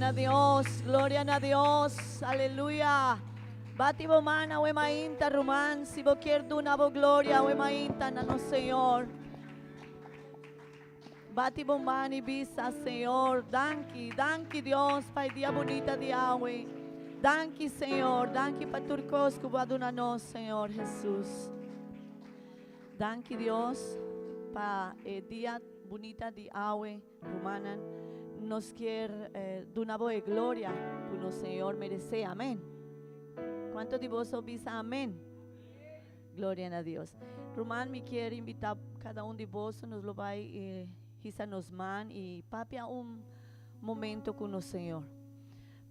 a Dios, gloria a Dios, aleluya. Bati bo mana we mainta ruman, si bo quier duna bo gloria we mainta na no Senhor. Bati bo mani bisa Senhor, danki Dios, Pai dia bonita de Yahweh. Danki Senhor, danki paturcos cubaduna nos Senhor Jesus. Danki Dios pa dia bonita de Yahweh, rumanan. Nos quer duna bo de gloria, que no Senhor merece, amén. ¿Cuántos de vos dice amén? Gloria a Dios. Román me quiere invitar cada uno de vos, nos lo va a nos man y papia un momento con el Señor.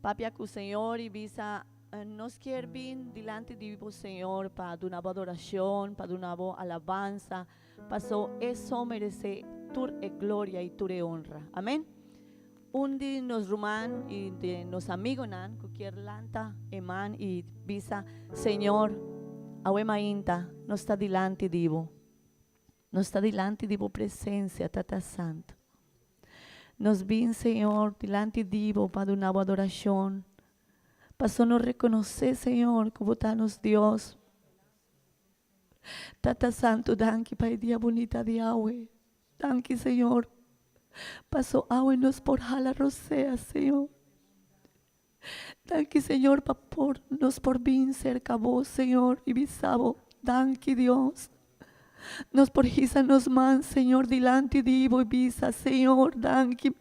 Papia con el Señor y visa nos quiere bien delante de vos Señor para una adoración, para una alabanza, pasó eso merece tu gloria y tu honra. Amén. Un de nos rumán y de nos amigos nan cualquier lanta eman y visa Señor awe mainta no está delante divo presencia tata santo nos bin Señor delante divo para una adoración pasó nos reconocer Señor como tanos Dios tata santo danki para el día bonita de Yahweh danki Señor. Pasó agua nos por jala rosea, Señor. Danke, Señor, por nos por bien cerca vos, Señor, y bisabo. Danke, Dios. Nos por hisa nos man, Señor, delante divo y visa, Señor, danke.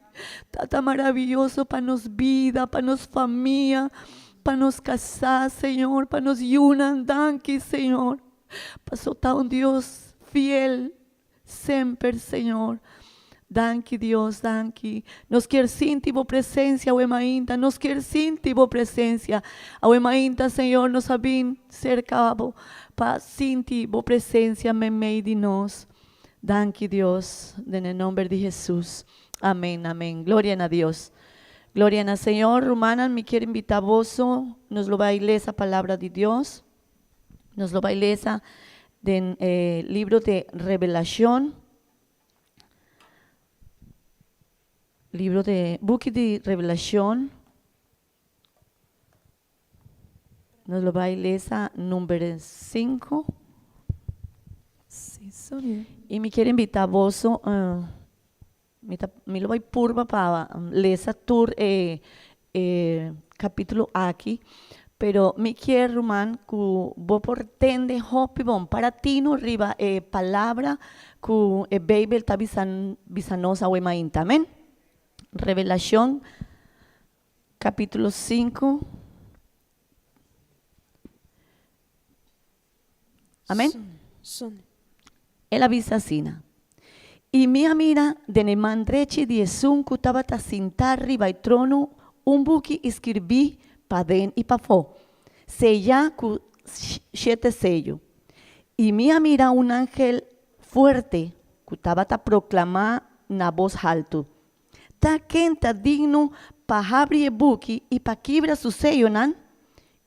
Tata maravilloso para nos vida, para nos familia, para nos casar, Señor, para nos yunan, danke, Señor. Pasó tan Dios fiel, siempre, Señor. Danke Dios, danke. Nos quiere sentir tu presencia, Awemainta. Nos quiere sentir tu presencia. Awemainta, Señor, nos ha bien cerca para sentir tu presencia, me de nos. Danke Dios, en el nombre de Jesús. Amén, amén. Gloria a Dios. Gloria al Señor. Romana, me quiere invitar a vos. Nos lo va a leer esa palabra de Dios. Nos lo va a leer del libro de Revelación. Libro de Book de Revelación, nos lo va a leer número 5. Sí, y me quiere invitar a vos, me lo voy purba para leer tour capítulo aquí, pero me quiere Román que vos portende hopi bon para ti no riba palabra que Bible está bisanosa o mainta, amén. Revelación, capítulo 5. Amén. Él avisa así. Y mia mira de nemandrechi de sun kutabata sintar riba y trono un buki escribí pa den y pa fo. Sella ku 7 sello. Y mia mira un ángel fuerte kutabata proclamar na voz alto. Ta quenta digno pa abrir buki y pa quibra su sello nan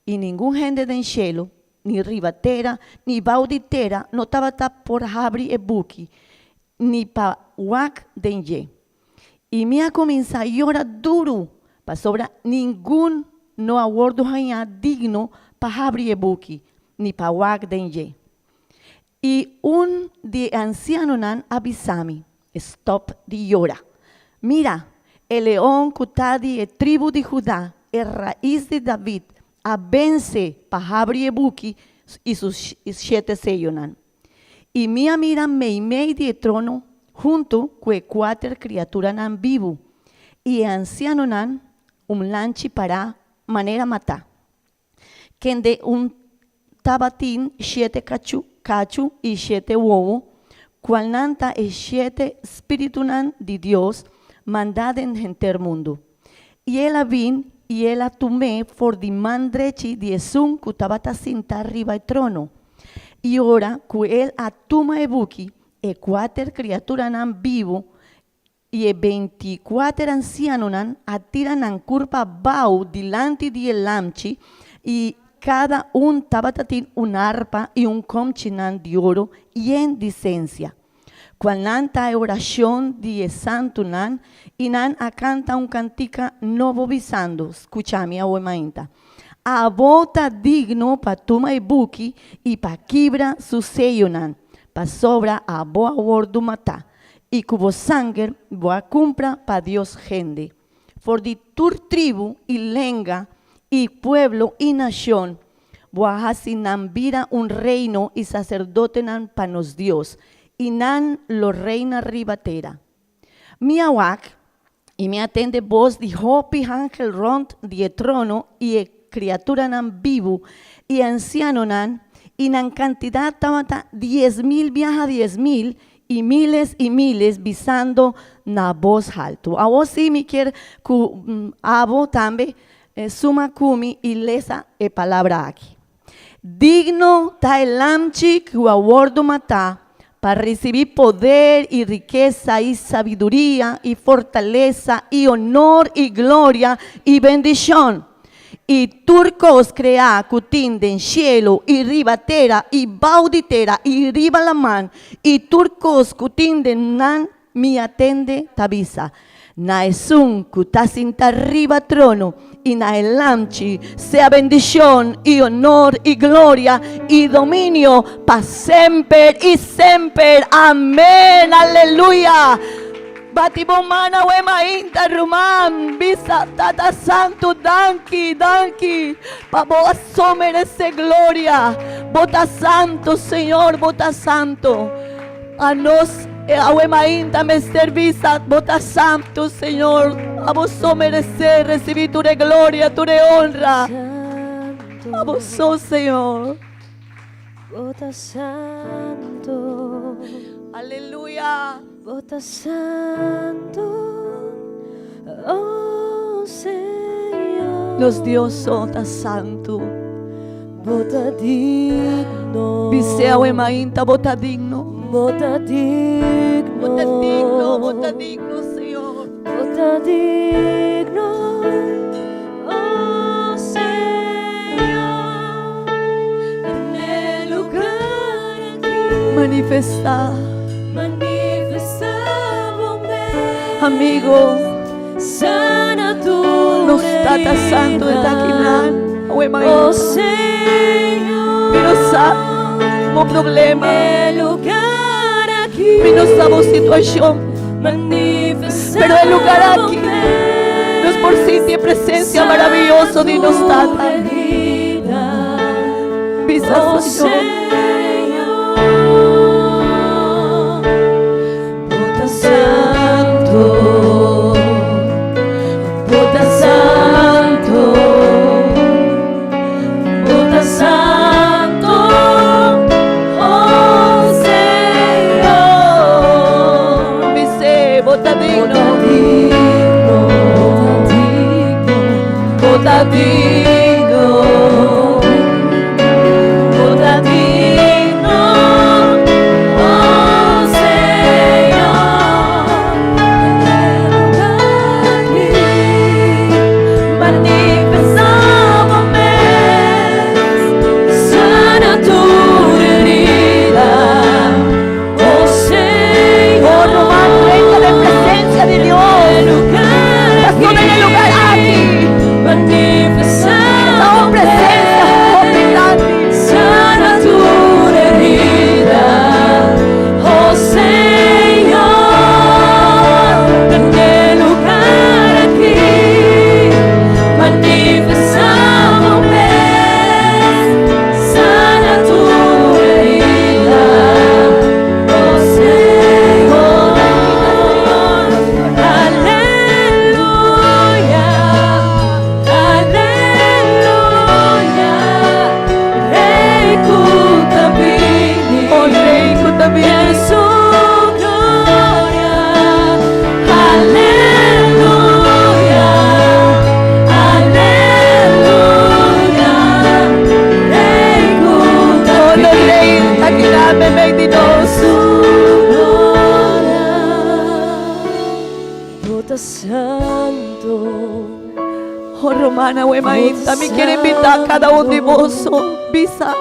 y ningún gente del cielo ni ribatera ni bauditera no tabata por abrir buki ni pa wak denye y mia comienza a llorar duro pa sobra ningún no aguardo haya digno pa abrir buki ni pa wak denye y un de anciano nan avisami stop de llora. Mira, el león cutadi de tribu de Judá, el raíz de David, vence para abrir buki y sus 7 sellos. Y mia mira me de trono junto con 4 criaturas nan vivo y anciano nan lanchi para manera matar. Que de un tabatín 7 cachu y 7 huevo, cual nanta es 7 espíritu nan de Dios, mandada en enter mundo. Y él vin y él tomé for di mandrechi de sun kutabata sinta arriba el trono. Y ahora que él atuma e buki e 4 criaturas nan vivo y e 24 ancianos nan atiran an curpa bau delante de el lamchi y cada tabatatin un arpa y un comchinan de oro y en licencia. Cuando ta oración die santo nan, y nan a canta un cantica novo visando, escúchame a mainta. A bota digno pa tuma e buki y pa quibra su sello nan, pa sobra a boa wordu mata, y cubo sanger boa cumpra pa Dios gente. For di tur tribu y lenga y pueblo y nación, boa nan vira un reino y sacerdote nan pa nos Dios, y nan lo reina ribatera. Miawak, y me atende voz di hopi ángel rond di trono y criatura nan vivo y anciano nan, y nan cantidad tamata 10,000 viaja 10,000 y miles visando na voz alto. A vos sí me quiere abo también suma kumi y lesa e palabra aquí. Digno ta el amchi que mata para recibir poder y riqueza y sabiduría y fortaleza y honor y gloria y bendición. Y turcos crea cutinden cielo y ribatera y bauditera y riba la man y turcos cutinden nan mi atende tabisa. Na esun cutasinta riba trono y na el amchi sea bendición y honor y gloria y dominio pa semper y semper. Amén. Aleluya. Batibomana wema inta rumam bisa tata santo danki pa vos merece gloria. Bota santo Señor, bota santo a nos wema inta me servisa, bota santo Señor, a vos merecer recibir tu gloria, tu honra, a vos Señor. Bota santo, aleluya. Bota santo, oh Señor. Los Dios bota santo. Bota digno. Bisea wemainta bota digno. Bota digno. Bota digno, bota digno, Señor. Bota digno, oh Señor. En el lugar aquí. Manifesta. Amigo, sana tu los tata santo de Taquinan, oh Señor, no problema, el lugar aquí, no situación, pero el lugar aquí, no es por sí tiene presencia maravillosa de nos tata, oh Señor, bota santo. Bota santo, bota santo, oh Señor. Dice, bota digno, bota digno, bota digno, oh Señor. Manifestábame, sana tu herida, oh Señor. Román, reina de presencia de Dios, pastor en el lugar aquí, Manifestábame, la presencia operante, sana tu herida, oh Señor. En el lugar aquí, manifestándome, sana tu herida, oh Señor. Aleluya, aleluya, Rey Kutabini, oh Rey Kutabini, en su gloria. Aleluya, aleluya, Rey oh los Kutabini, reyes Taquinan, me su gloria. Bota santo, oh Romana, Wemainta, me quiere invitar a cada uno de vos, Visa,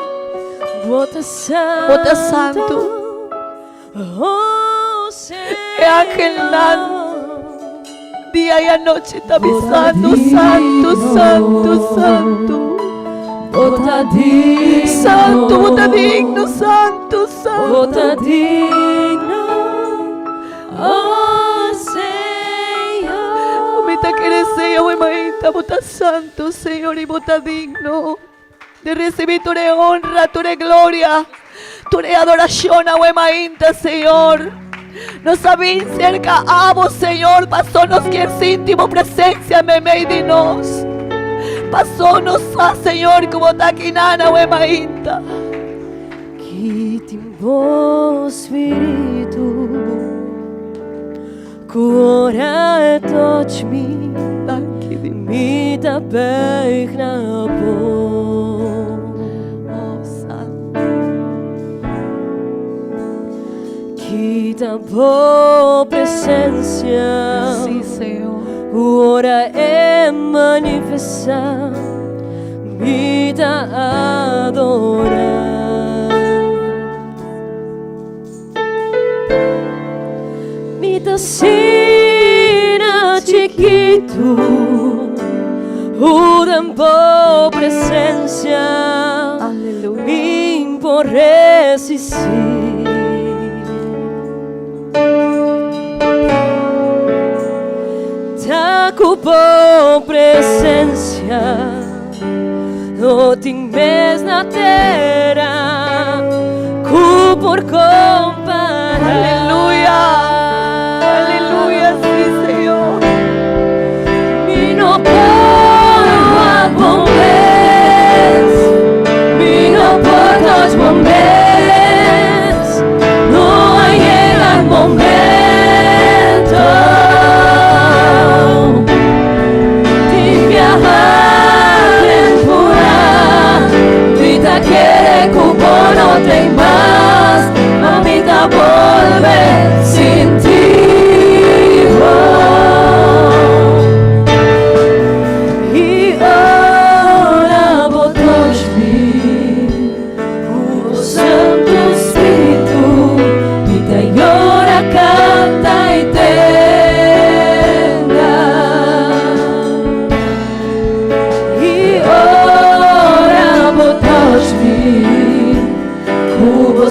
bota santo, bota santo, oh El ángel día y noche está avisando, santo, santo, santo. Vota digno, Santo, vota digno, santo, santo. vota digno, oh Señor. Omita querer Señor, maíta, vota santo, Señor, y vota digno de recibir tu honra, tu gloria, tu adoración, maíta, Señor. Nos sabéis cerca a vos, Señor, pasónos que es íntimo presencia, me dinos. Pasónos a Señor, como taquinana, maíta. Kitimbo Spiritu, cuora touch me, mi ta pechna po. Oh, santo. Kitimbo presencia, Sí, Señor. ora è manifesta, mi ta adora. Mi sina chiquito, udambo presencia, Aleluya. mi imporre si si. Ta cupo presencia, no ting mes na terra, cu por comparar. Aleluya. Aleluya, sí, Señor. Mi no puedo a bombes, mi no puedo a bombes, no llega el momento. De viajar temporal, vida quiere cupo no te más, mamita volver sin ti.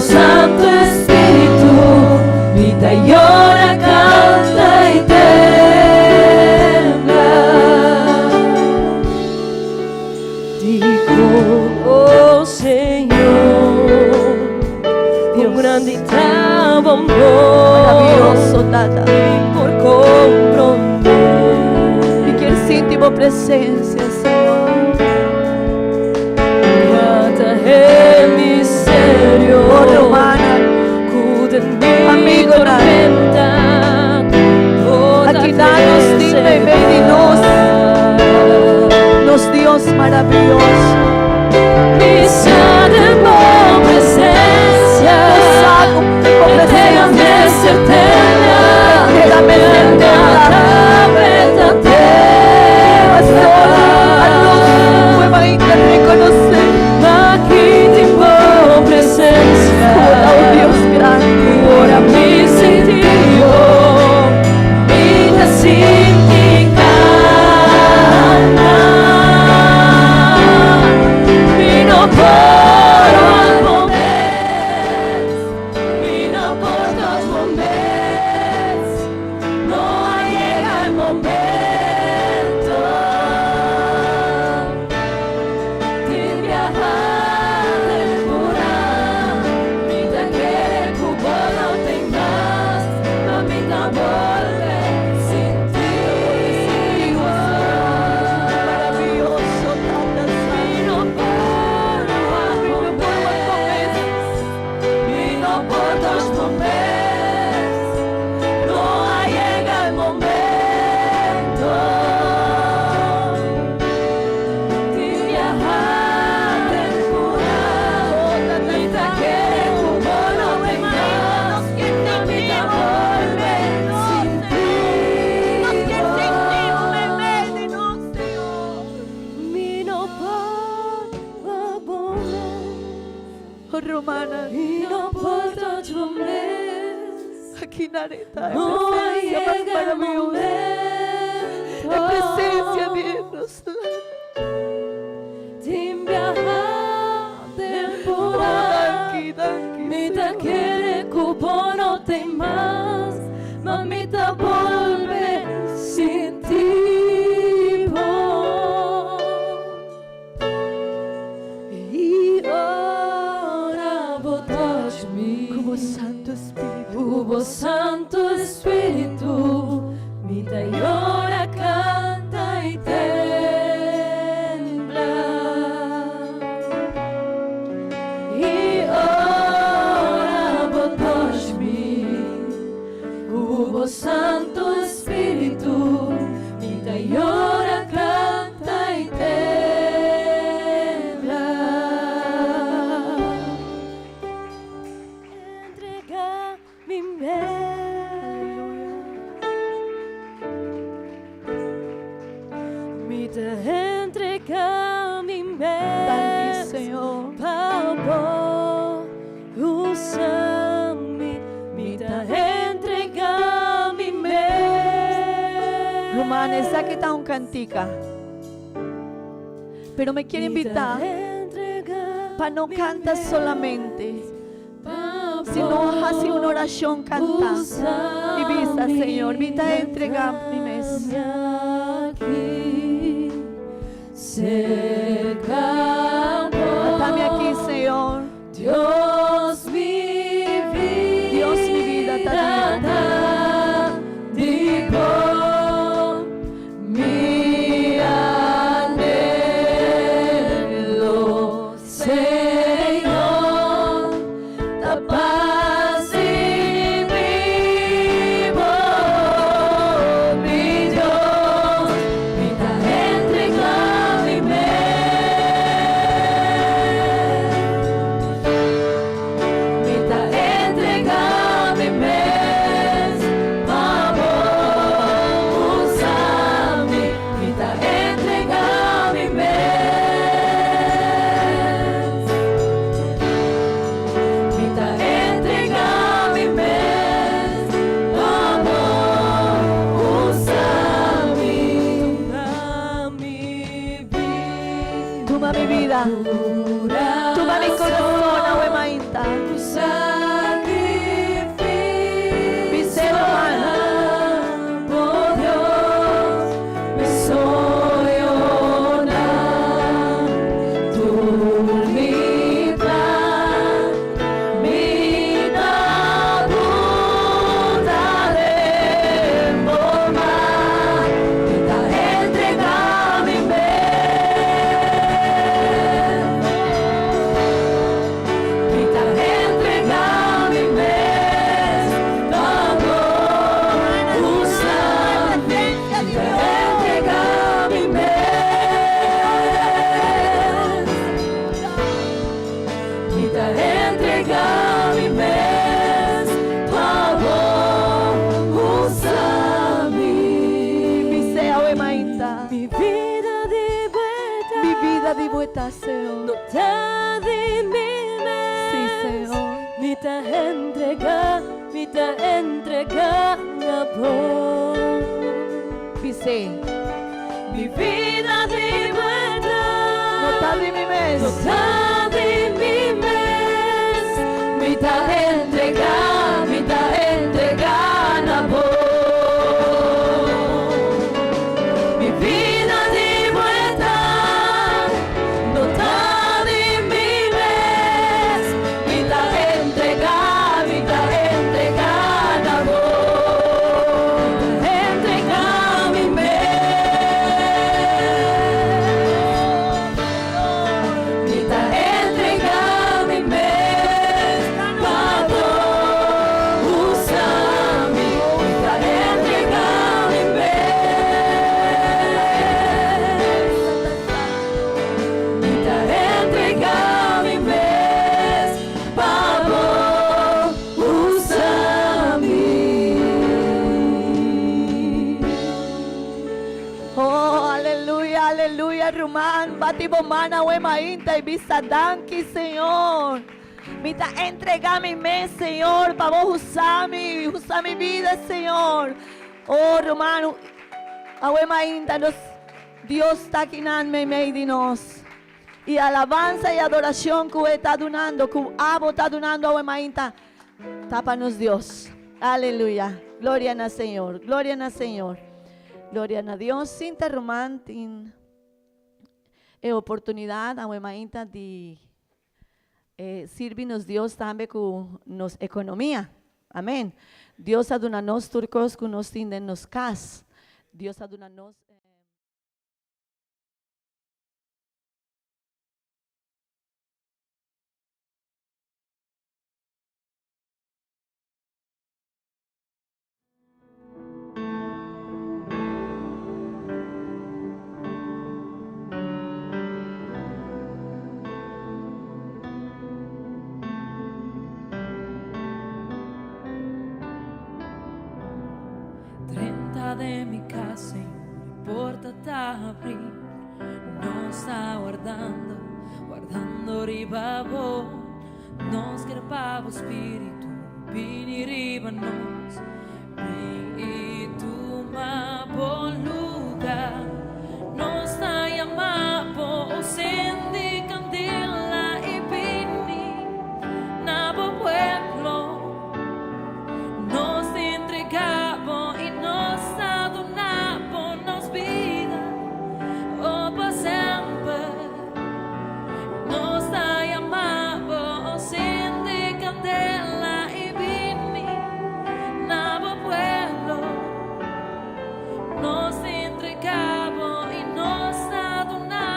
Santo Espíritu, vida llora, canta y tembla. Digo, oh Señor, con grandita bombón, Maravilloso, Tata. por comprender. Y que el íntimo presencia, Señor. Guarda el misterio, Oh, romana. amigo, Aquí danos, dime, ven y nos Dios maravilloso. Misa de buena presencia, eternamente certeza, Eternamente reconocer. aquí tipo presencia, Oh, Dios grande. ora mi sentido, vida sin ti calma, vino por los momentos, vino por los momentos, no llega el momento de viajar temporal, vida que cupo no tem más, mamita volver sin ti igual. Maravilloso, Tata. Vino por los momentos, vino por los momentos, no llega el momento de viajar temporal, vida que cupo no tem más, mamita volver sin ti vino por los momentos. Oh, romana. Vino por los momentos, Kinareta, en Hoy presencia más llega el maravillosa, en presencia momento. Dios. Timbiaha temporal. Mita quiere cupono tem más. Mamita vuelve sin tipo. Y ahora vos touch me. Como Santo Espíritu, Hubo Santo Espíritu, mita llora, canta y tembla. Y ahora vos touch me. Hubo Santo Espíritu, mita llora, canta y tembla. Entrega mi me te entrega mi Danke, me Señor. Pablo usa-me me te entrega mi me. Romana, esa que está un cantica, pero me quiere invitar para no cantar solamente, sino hacer una oración cantar. Y visa, Señor, vita entregar mi mes. Aquí cerca. Dame aquí, Señor. Dios mi vida, Tata. digo mi anhelo, Señor, da paz y vivo, mi Dios, me da entrega mi me da entrega mi mes, vamos, usa-me, me da entrega mi mes, me da entrega mi mes, vamos, usa-me, Toma mi vida, toma mi corazón, Abue Mainta. tu sacrificio, Mi ser humano. oh Dios, me soy ona, tu mi plan, mi duda de formar, me da entrega mi Mita entrega mi mes, vamos, usa-me, mita entrega mi mes, mita entrega mi mes, vamos, usa-me, Mi ser, Abue Mainta. mi vida de vuelta, Mi vida di vuelta, Señor. no te di mi mes. Sí, Señor. Mita entrega a vos. Mi ser. Mi vida de vuelta. No está de mi mes. No está de mi mes. Mita entrega a vos. Mi vida de vuelta. No está de mi mes. Mita entrega a vos. Entrega mi mes. Mita entrega mi mes. Pablo, usa-me. Mita entrega mi mes. Mita entrega mi mes. Pablo, usa-me. Oh, aleluya, aleluya, Rumán. Bati bomana, Abue Mainta y visa danki, Señor. Mita entregame, Senhor, para vos usar mi vida, Senhor. Oh, Romano, abuela ainda Dios está aquí en medio de nos. Y alabanza y adoración que está donando, que abo está donando abuela ainda, tápanos Dios. Aleluya. Gloria al Señor. Gloria al Señor. Gloria a Dios. Sin interromper oportunidad abuela ainda de sirve-nos Deus também com nos economia. Amém. Deus aduna nos turcos que nos tindem nos cas. Deus aduna nos de mi casa y una porta está abrir, nos está guardando ribabo, nos crepavo espíritu, vini ribanos, y tu ma buen lugar, nos está llamando, sendi candela y vini, nabo pueblo, nos entregamos y nos adornamos, nos vida, oh, para siempre, nos está llamando, enciende candela y vini, nabo pueblo, nos entregamos y nos adornamos.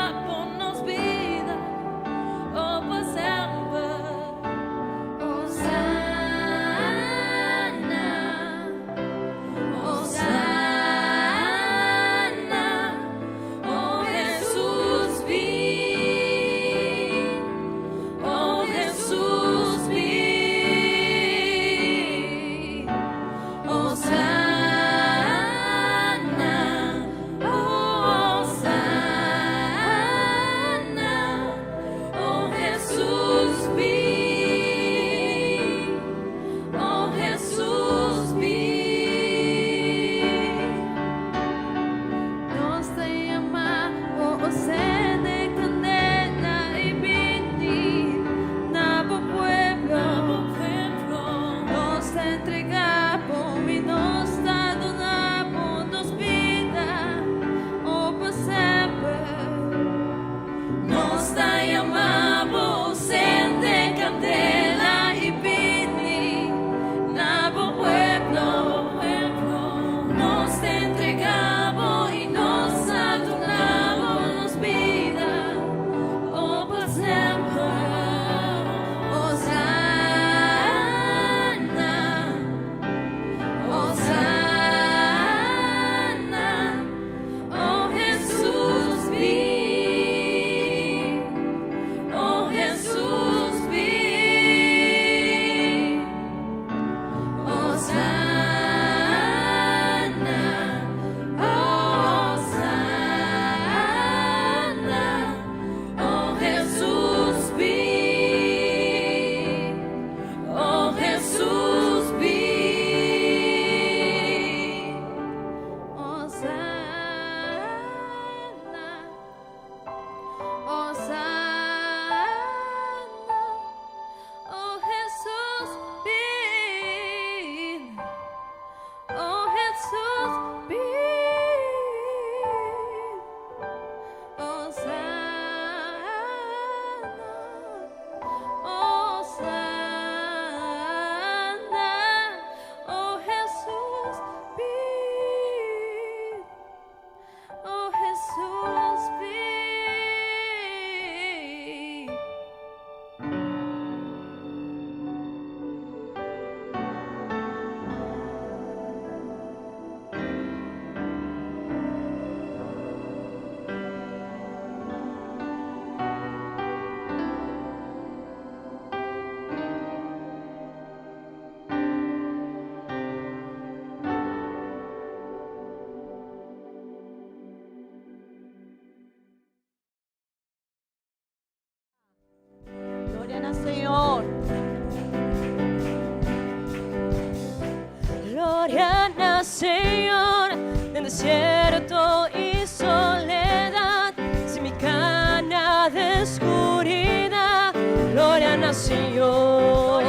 desierto y soledad, si mi cana de oscuridad, gloria nació.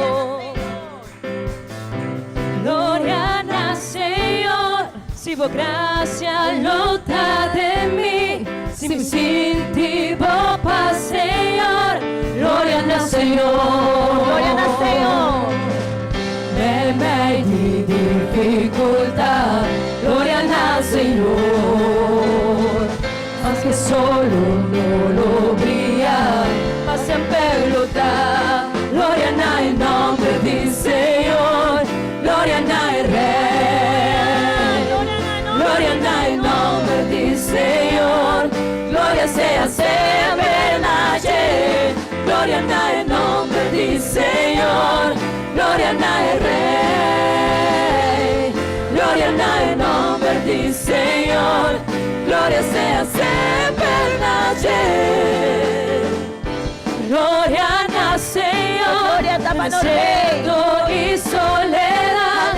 Gloria nace, si por gracia lota de mí, si mi sentivo paz, Señor, gloria nace, gloria nace. Nel medio di difficoltà, gloria al Señor, aunque solo no lo brilla, ma sempre lo da. Gloria al nombre del Señor, gloria al Rey, gloria al nombre del Señor, gloria sea siempre nace, gloria al nombre del Señor, gloria al Rey, gloria al nombre del Señor, gloria sea siempre nace. Gloria al Señor, desierto y soledad,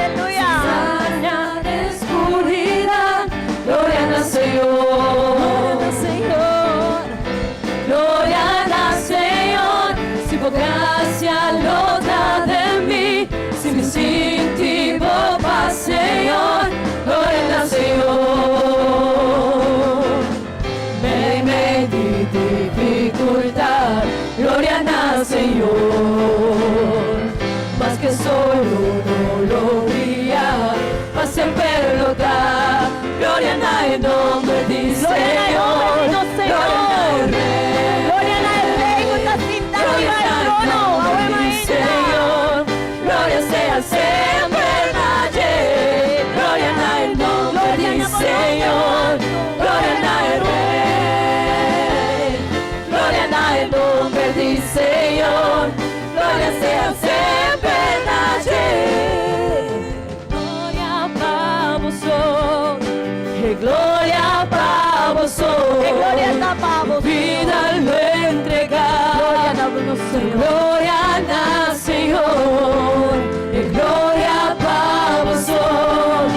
sana de oscuridad, gloria al Señor, gloria al Señor, si por gracia lo da de mí, si mi sentivo paz, Señor, gloria al Señor. Me di dificultad, gloria al Señor, más que solo no lo brilla, mas siempre lo da. Gloria al nombre del Señor, gloria al Rey, gloria al Rey, gloria al nombre del Señor, gloria sea siempre nadie. Gloria al nombre del Señor, gloria al Rey, gloria al nombre del Señor, gloria sea siempre nadie. Gloria para vosotros, que gloria para vosotros, que gloria está para vosotros, vida lo entregar, gloria al Señor, que gloria para vosotros,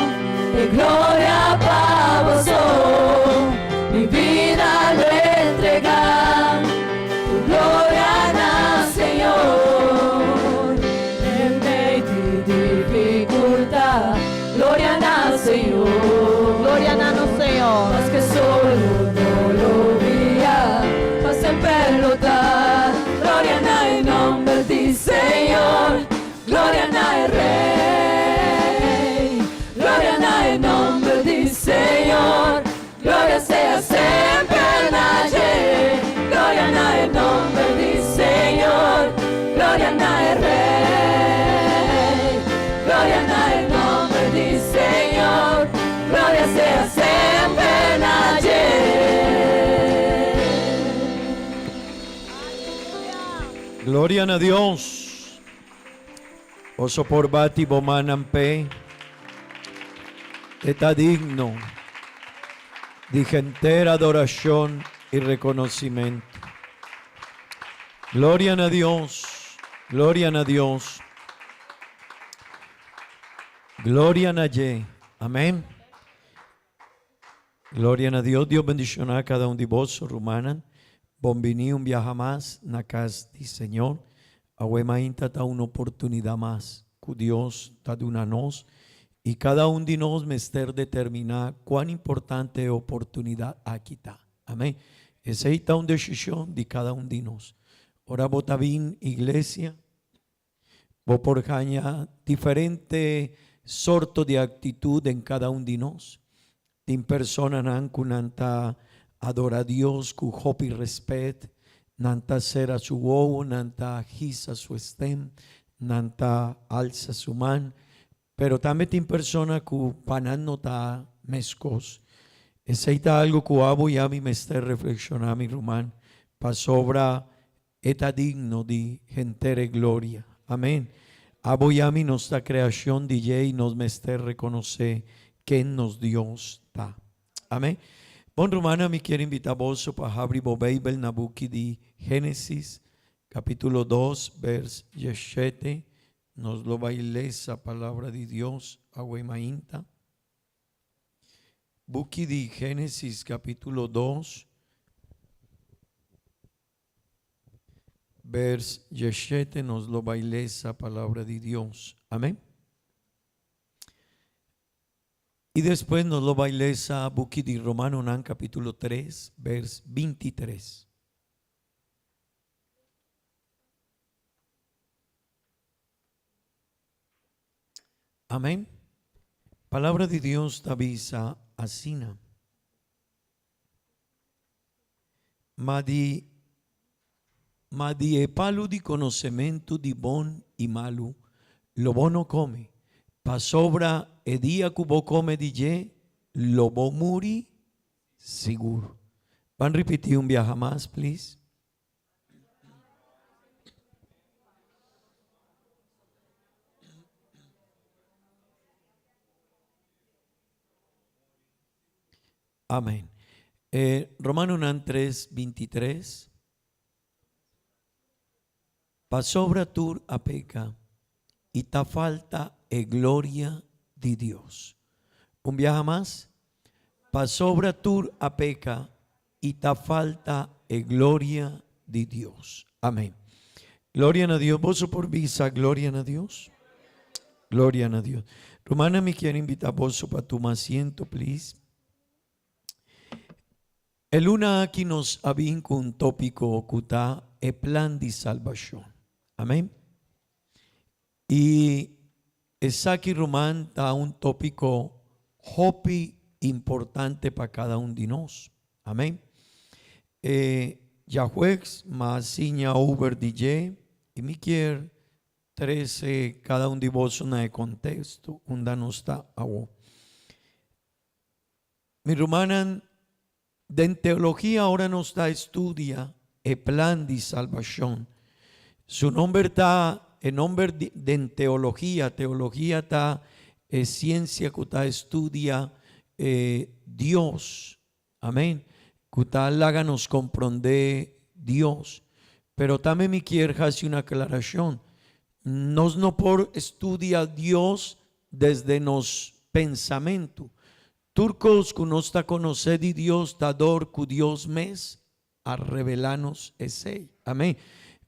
que gloria para vosotros, mi vida lo entregar, tu gloria al Señor, en medio de dificultad, gloria al Señor, gloria al Señor, más que solo no lo brilla, mas siempre lo da. Gloria al nombre del Señor, gloria al Rey, gloria al nombre del Señor, gloria sea siempre nadie. Gloria al nombre del Señor, gloria al Rey, gloria al nombre del Señor, gloria sea siempre nadie. Gloria a Dios. Oso por bati bomanampe. Está digno de entera adoración y reconocimiento. Gloria a Dios. Gloria a Dios. Gloria a Dios. Amén. Gloria a Dios. Dios bendicionará a cada uno de vosotros, rumanan. Bombini un viaje más na casa del Señor. Ahuemainta ta una oportunidad más que Dios ta dunanos y cada uno de nos mester determinar cuán importante oportunidad aquí está. Amén. Esa es una decisión de cada uno de nos. Ahora vota bien iglesia. Vos por caña diferente sorto de actitud en cada uno de nos. Tin persona nan kunanta adora a Dios con hopi respet, nanta sera su wowo, nanta gisa su estem, nanta alza su man, pero también tin persona ku panan nota mescos. Eseita algo que abo y a mi mester reflexionar mi rumán, pa sobra eta digno de gentere gloria. Amén. Abo y a mi nuestra creación DJ nos mester reconocer que nos Dios da. Amén. Bon Romana me quiere invitar a vos para abrir la Biblia na buki de Génesis, capítulo 2, vers 17. Nos lo va a leer esa palabra de Dios, aguemainta. Buki di Génesis capítulo 2, vers 17 nos lo baile esa palabra de Dios. Amén. Y después nos lo baile esa Buki di Romano Nan capítulo 3, vers 23. Amén. Palabra de Dios avisa asina. Madi e palo di conocimento di bon e malo, lo bono come, pa sobra e dia cubo come di je, lo bo muri seguro. Van a repetir un viaje más, please. Amén. Romano 3, 23. Pa sobra tur a peca y ta falta e gloria de Dios. Un viaje más. Pa sobra tur a peca y ta falta e gloria de Dios. Amén. Gloria a Dios. Vos por visa, gloria a Dios. Gloria a Dios. Romana me quiere invitar vos para tu asiento, please. El luna aquí nos había un tópico que está el plan de salvación. Amén. Y aquí Román está un tópico hopi importante para cada uno de nosotros. Amén. Yahweh más siña over DJ y me quiere 13 cada uno de vos en el contexto donde no está agua. Mi romanan de teología ahora nos está estudia el plan de salvación. Su nombre está, el nombre de teología. Teología está ciencia que está estudia Dios. Amén. Que está háganos comprender Dios. Pero también me quiere hacer una aclaración. Nos no por estudiar Dios desde nos pensamiento. Turcos que no está conocer de Dios, dador que Dios mes a revelarnos ese. Amén.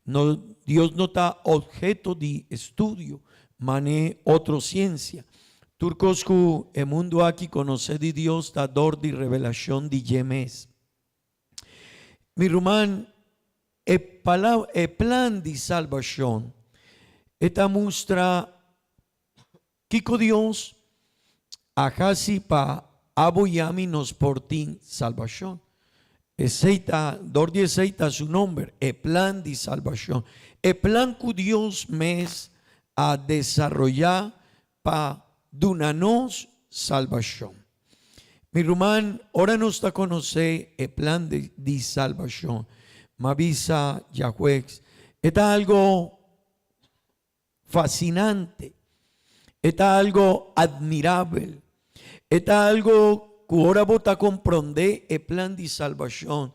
No, Dios no está objeto de estudio, mané otra ciencia. Turcos que el mundo aquí conoce de Dios, dador de revelación de Yemes. Mi román, el plan de salvación, esta muestra que Dios ajasi pa aboyami nos por ti salvación. Aceita, dordi aceita su nombre, el plan de salvación. El plan que Dios me a desarrollar para darnos salvación. Mi román, ahora nos está conocer el plan de salvación. Me avisa Yahweh. Está algo fascinante. Está algo admirable. Está algo que ahora vos te comprende el plan de salvación.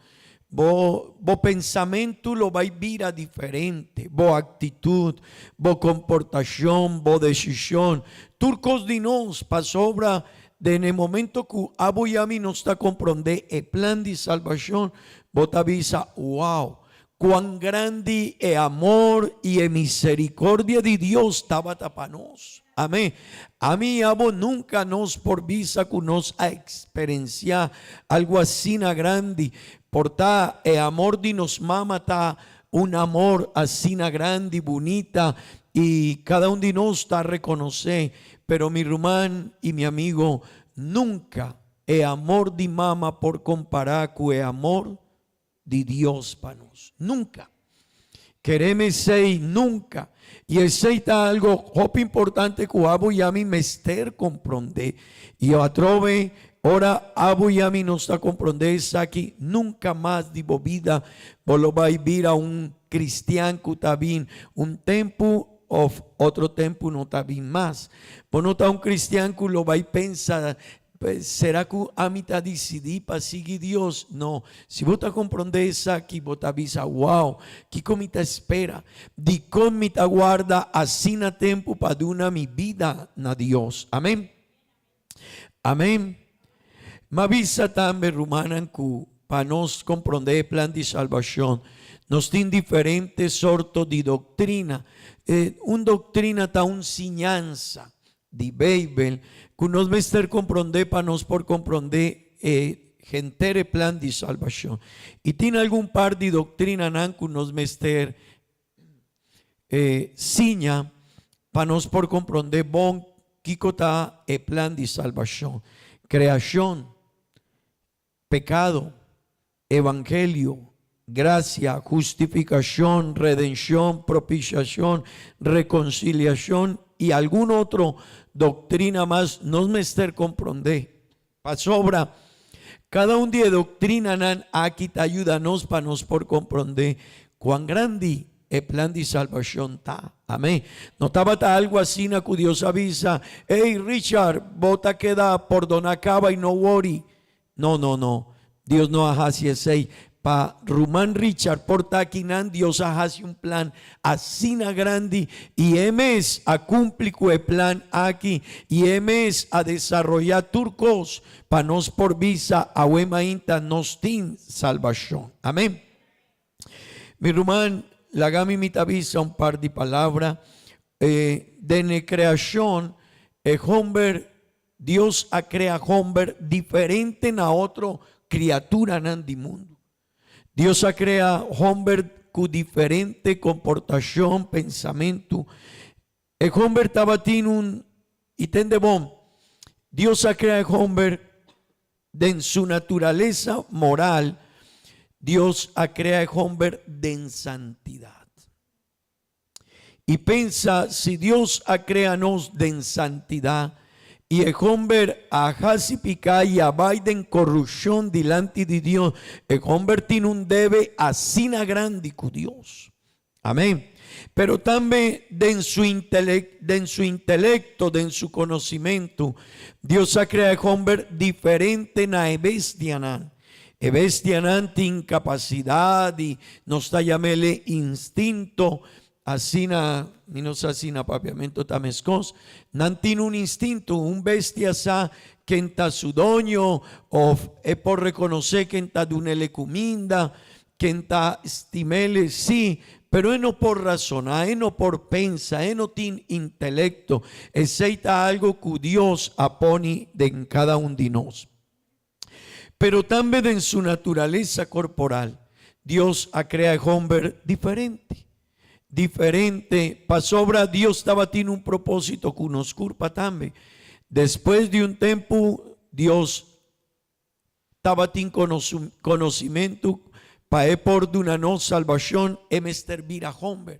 Vos pensamiento lo va a vivir a diferente. Vos actitud, vos comportación, vos decisión. Turcos de nos pasobra de en el momento que abo y a mí no está comprende el plan de salvación. Vos te avisa, wow, cuán grande es amor y misericordia de Dios estaba tapanos. Amén. A mí abo nunca nos por visa que nos ha experienciado algo así na grande. Por ta el amor de nos mama ta un amor así na grande, bonita, y cada uno de nos está a reconocer. Pero mi rumán y mi amigo, nunca el amor de mama por comparar con el amor de Dios para nos. Nunca. Queremos ser nunca. Y ese está algo muy importante que abo y a mí me ester comprende. Y yo atrove, ahora abo y a mí no está comprender aquí nunca más de vida. Vos lo va a vivir a un cristiano que está bien. Un tiempo o otro tiempo no está bien más. Vos no está un cristiano que lo va a pensar. ¿Será que a mí te decidí para seguir Dios? No. Si vos te comprendes aquí, vos te avisa, wow, ¿qué comita espera? ¿De cómo te guarda así na tiempo para dar mi vida a Dios? Amén. Amén. Ma visa tambe rumanan ku para nos comprender plan de salvación. Nos tin diferentes sortos de doctrina. Un doctrina ta un ensinanza di Bible que nos mester comprender para nos por comprender gentere plan de salvación. Y tiene algún par de doctrina nan que nos mester signa para nos por comprender bon kiko ta e plan de salvación. Creación, pecado, evangelio, gracia, justificación, redención, propiciación, reconciliación y algún otro doctrina más nos mester comprender. Pa sobra, cada un día doctrina nan aquí te ayúdanos para nos por comprender cuán grande el plan de salvación está. Amén. No estaba algo así na que Dios avisa, hey Richard, bota queda por donacaba y no worry. No. Dios no hace ese. Pa Rumán Richard porta aquí nan Dios hace un plan así na grande y emes a cumplir el plan aquí y emes a desarrollar turcos pa nos por visa a huema inta nos tin salvación. Amén. Mi Rumán la gami mitavisa un par de palabras de creación. Dios ha creado hombre diferente a otro criatura en el mundo. Dios ha creado hombre con diferente comportación, pensamiento. El hombre estaba teniendo un de bom. Dios ha creado hombre en su naturaleza moral. Dios ha creado hombre de santidad. Y pensa, si Dios ha creado de santidad, y el hombre a picar y abide en corrupción delante de Dios, el hombre tiene un debe así grande con Dios. Amén. Pero también en su intelecto, en su conocimiento, Dios ha creado el hombre diferente na bestianan. Bestianan tiene incapacidad y nos está llamele instinto. Así papiamento tamescos, nan tiene un instinto, un bestia sa que enta su doño, o es por reconocer que enta dunele cuminda, que enta estimele, sí, pero no por razonar, no por pensar, no tiene intelecto, es algo que Dios apone en cada uno de nosotros. Pero también en su naturaleza corporal, Dios ha creado hombre diferente. Pa sobra Dios estaba teniendo un propósito con nos culpa también. Después de un tiempo Dios estaba teniendo conocimiento para por de una no salvación emester vira hombre.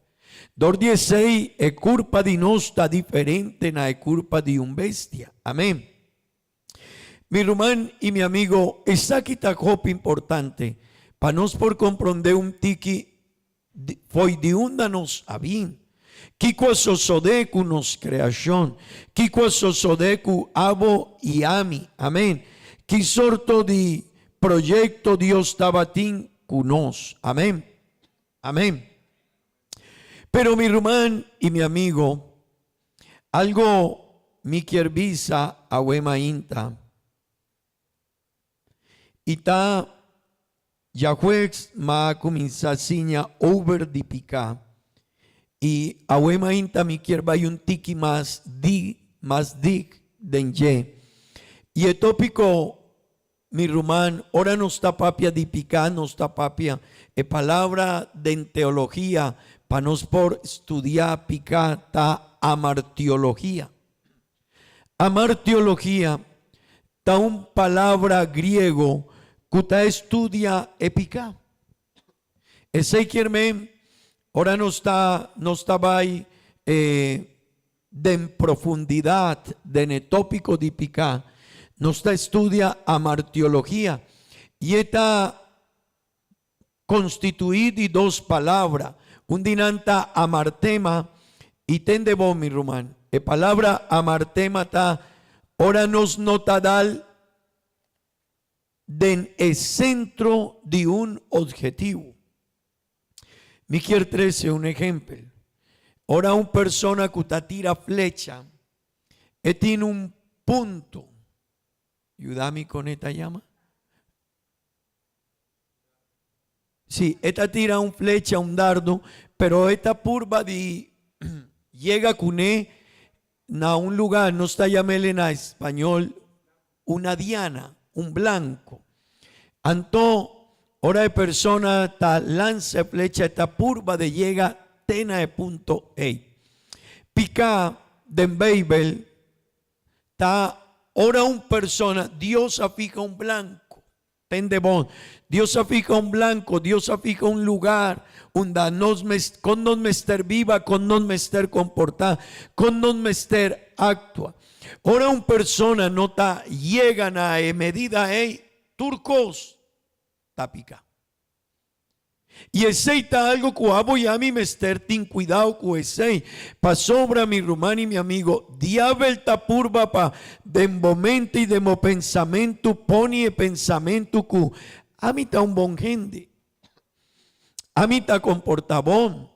Dor 16 es culpa de nos está diferente na es culpa de un bestia. Amén. Mi hermano y mi amigo, está aquí ta copa importante para nos por comprender un tiki. Foi de onda nos avim, Kiko sosodeku nos creación, Kiko sosodeku abo y ami, amén. Que sorto de proyecto Dios estaba tin cunos, amén, amén. Pero mi hermano y mi amigo, algo mi quiervisa a huema inta, y ta Yahweh ma comienza siña over di pica y awema inta mi quierva y un tiki más dig denye y el tópico mi rumán ora no está papia di pica no está papia e palabra de teología pa nos por estudiar pica ta amartiología ta un palabra griego Kuta estudia épica. Ese quierme, ahora no estaba ahí de en profundidad, de en el tópico de épica, no está estudia amartiología. Y está constituida de dos palabras, un dinanta amartema y tendebo mi rumán. La palabra amartema está, ahora nos notadal den el centro de un objetivo. Me quiero traer un ejemplo. Ahora una persona que tira flecha tiene un punto. Ayúdame con esta llama. Sí, esta tira un flecha, un dardo, pero esta purba llega cuné a un lugar, no está llamado en español, una diana, un blanco. Anto, hora de persona, ta lanza flecha, esta purba de llega tena de punto E. Pica de Babel, ta ora un persona, Dios afica un blanco. Tendebon. Dios afica un blanco, Dios afica un lugar donde con nos mester viva, con nos mester comportar, con nos mester actua. Ora un persona nota llegan a medida turcos tapica. Y aceita algo cuabo y a mi mester tin cuidado cu ese pa sobra mi rumán y mi amigo diabel tapurba pa dembo mente y demo pensamento poni e pensamento cu a mi ta un bon gente a mi ta comportabón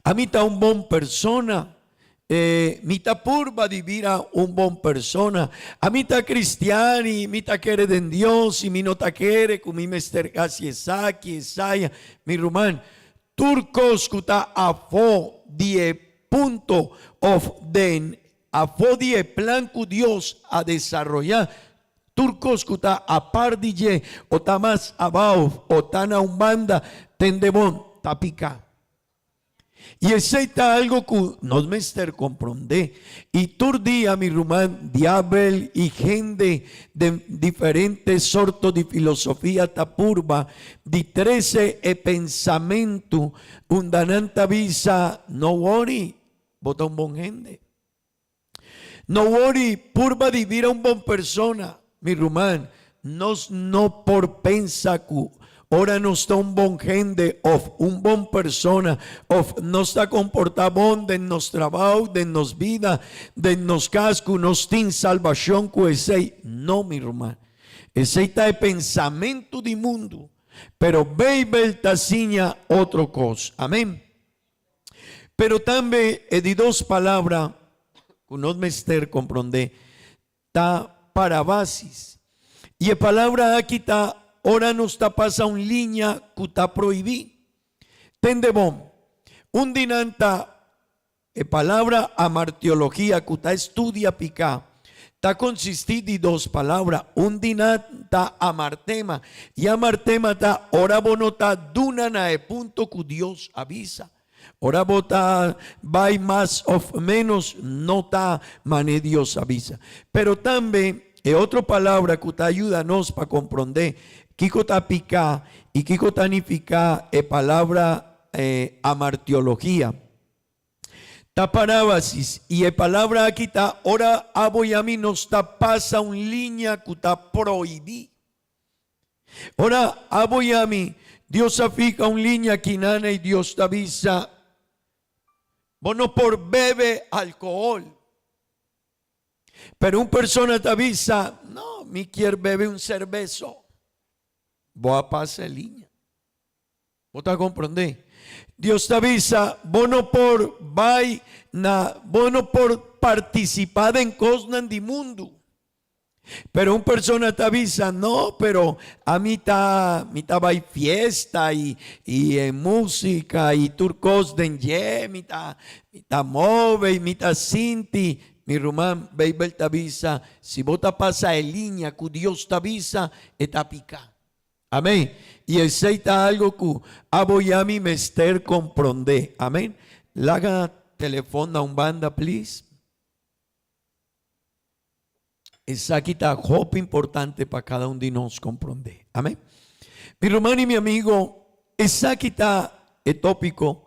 a mi ta un bon persona mita purba divira un bon persona a mita cristiani mita quiere den Dios y mi nota quiere con mi mester casi esaya mi rumán turcos kuta afo die punto of den afo die plan ku Dios a desarrollar turcos kuta apar dije o tamas abao o tana umbanda tendebon tapica. Y aceita algo que nos mester comprende. Y turdía mi rumán diabel y gente de diferentes sortos de filosofía tapurba, de 13 e pensamento, undananta visa, no worry, bota un bon gente. No worry, purba divira un bon persona, mi rumán, nos no por pensacu. Ora no está un bon gente, of un bon persona, of no está comportado de nos trabajo, de nos vida, de nos casco, nos tin salvación cu ese. No, mi hermano. Ese está de pensamento de mundo. Pero Babel taciña otro cosa. Amén. Pero también de dos palabras, que nos mester comprende, ta para basis. Y la palabra aquí está. Ora nos está pasa un línea que está prohibida. Tendebom, un dinanta, palabra amartiología que está estudia pica, está consistida de dos palabras. Un dinanta amartema y amartema está ora bonota dunana e punto que Dios avisa. Ora bota vai más o menos nota mane Dios avisa. Pero también otra palabra que te ayuda para comprender. Kiko tapica y Kiko tanifica palabra amartiología. Taparábasis y palabra aquí está ora aboyami nos pasa un línea que está prohibí. Ora aboyami Dios afica un línea quinana y Dios te avisa. Bueno por bebe alcohol. Pero una persona te avisa, no, mi quiere bebe un cervezo. Vos a pasar línea. ¿Vos te comprendés? Dios te avisa, vos no por participar en cosas de mundo. Pero una persona te avisa, no, pero a mí está fiesta y música y turcos de ye, mi ta move y mi ta sinti. Mi rumán, Babel te avisa, si vos te pasa en línea, que Dios te avisa, está pica. Amén. Y aceita algo que aboyami mester comprende. Amén. Laga teléfono a un banda, please. Esa aquí está hope importante para cada uno de nos comprender. Amén. Mi hermano y mi amigo, esa aquí está el tópico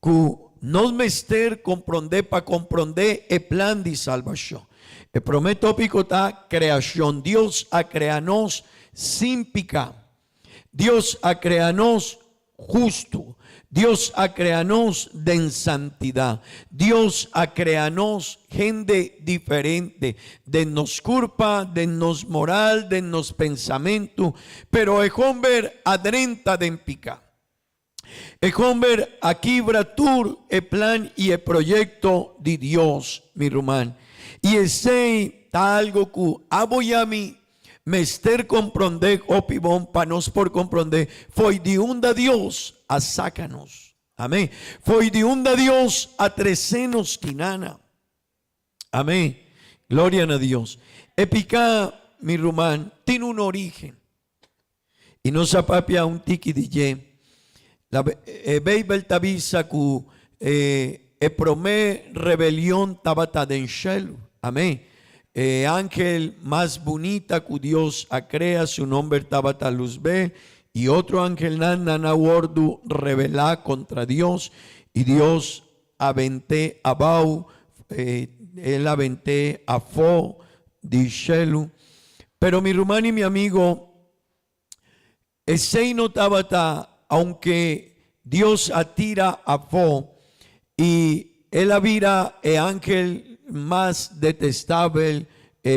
que nos mester comprender para comprender el plan de salvación. El primer tópico está creación. Dios ha creado sin pecado. Dios ha creado justo. Dios ha creado en santidad. Dios ha creado gente diferente. De nos culpa, de nos moral, de nos pensamiento. Pero el hombre adrenta de pica. El hombre aquí bratur el plan y el proyecto de Dios, mi hermano. Y ese ta algo que aboyami mester comprender opibon panos por comprender foi de da Dios a sácanos. Amén. Foi de da Dios a trecenos quinana. Amén. Gloria a Dios. Epica mi rumán tiene un origen. Y no se apapia un tiki DJ. La Bible tabisa ku promé rebelión tabata den shelu. Amén. Ángel más bonita que Dios a crea, su nombre tabata luz ve. Y otro ángel nana wordu revela contra Dios. Y Dios aventé abau. Él aventé a fo di shelu. Pero mi rumán y mi amigo, ese no tabata, aunque Dios atira a fo y él avira el ángel más detestable,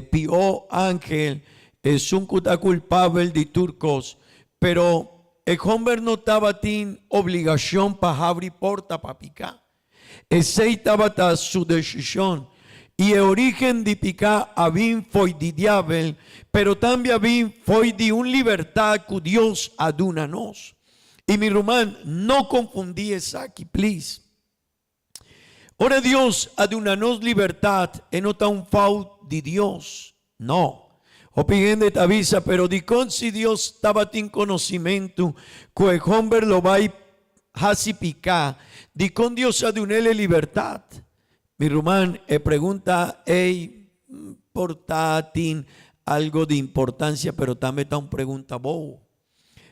pio ángel, es un cuta culpable de turcos, pero el hombre no tabatín obligación para abrir porta para picar. Ese tabata su decisión. Y el origen de picar habín fue de diablo, pero también habín fue de un libertad que Dios adunanos. Y mi román, no confundí eso aquí, please. Ahora Dios adunanos libertad, en nota un fau de Dios. No. O piden de tabisa, pero di con si Dios estaba en conocimiento, que el hombre lo va a picar, di con Dios adunele libertad. Mi rumán pregunta, portatin algo de importancia, pero también está una pregunta bobo.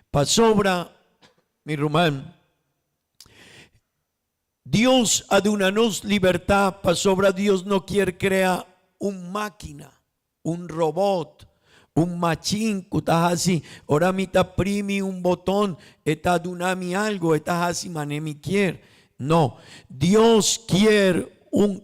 Pa sobra, mi rumán, Dios adunanos libertad, pa sobra Dios no quiere crear un máquina, un robot, un machín, que está así, ahora mi ta primi un botón, está adunami algo, está así manemi quiere. No, Dios quiere un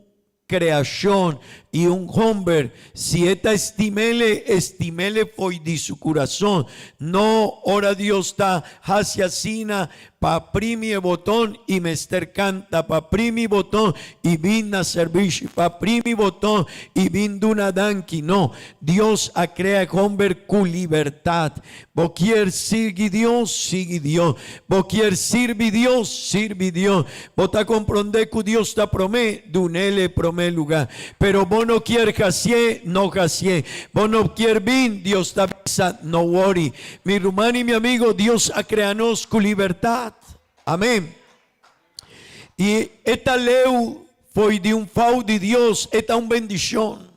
creación y un hombre, si esta estimele foi de su corazón. No, ora Dios está hacia sina pa primi botón y mester canta, pa primi botón y vin a servicio, pa primi botón y vin duna danki. No, Dios a crea hombre con libertad. Vos quieres seguir Dios, sigue Dios. Vos quieres servir Dios, sirve Dios. Vos te comprende que Dios está promé, dunele promé lugar. Pero vos no quieres casier, no casier. Vos no quieres bien, Dios está bisa, no worry. Mi hermano y mi amigo, Dios a creanos con libertad. Amén. Y esta leu fue de un fau de Dios, esta una bendición.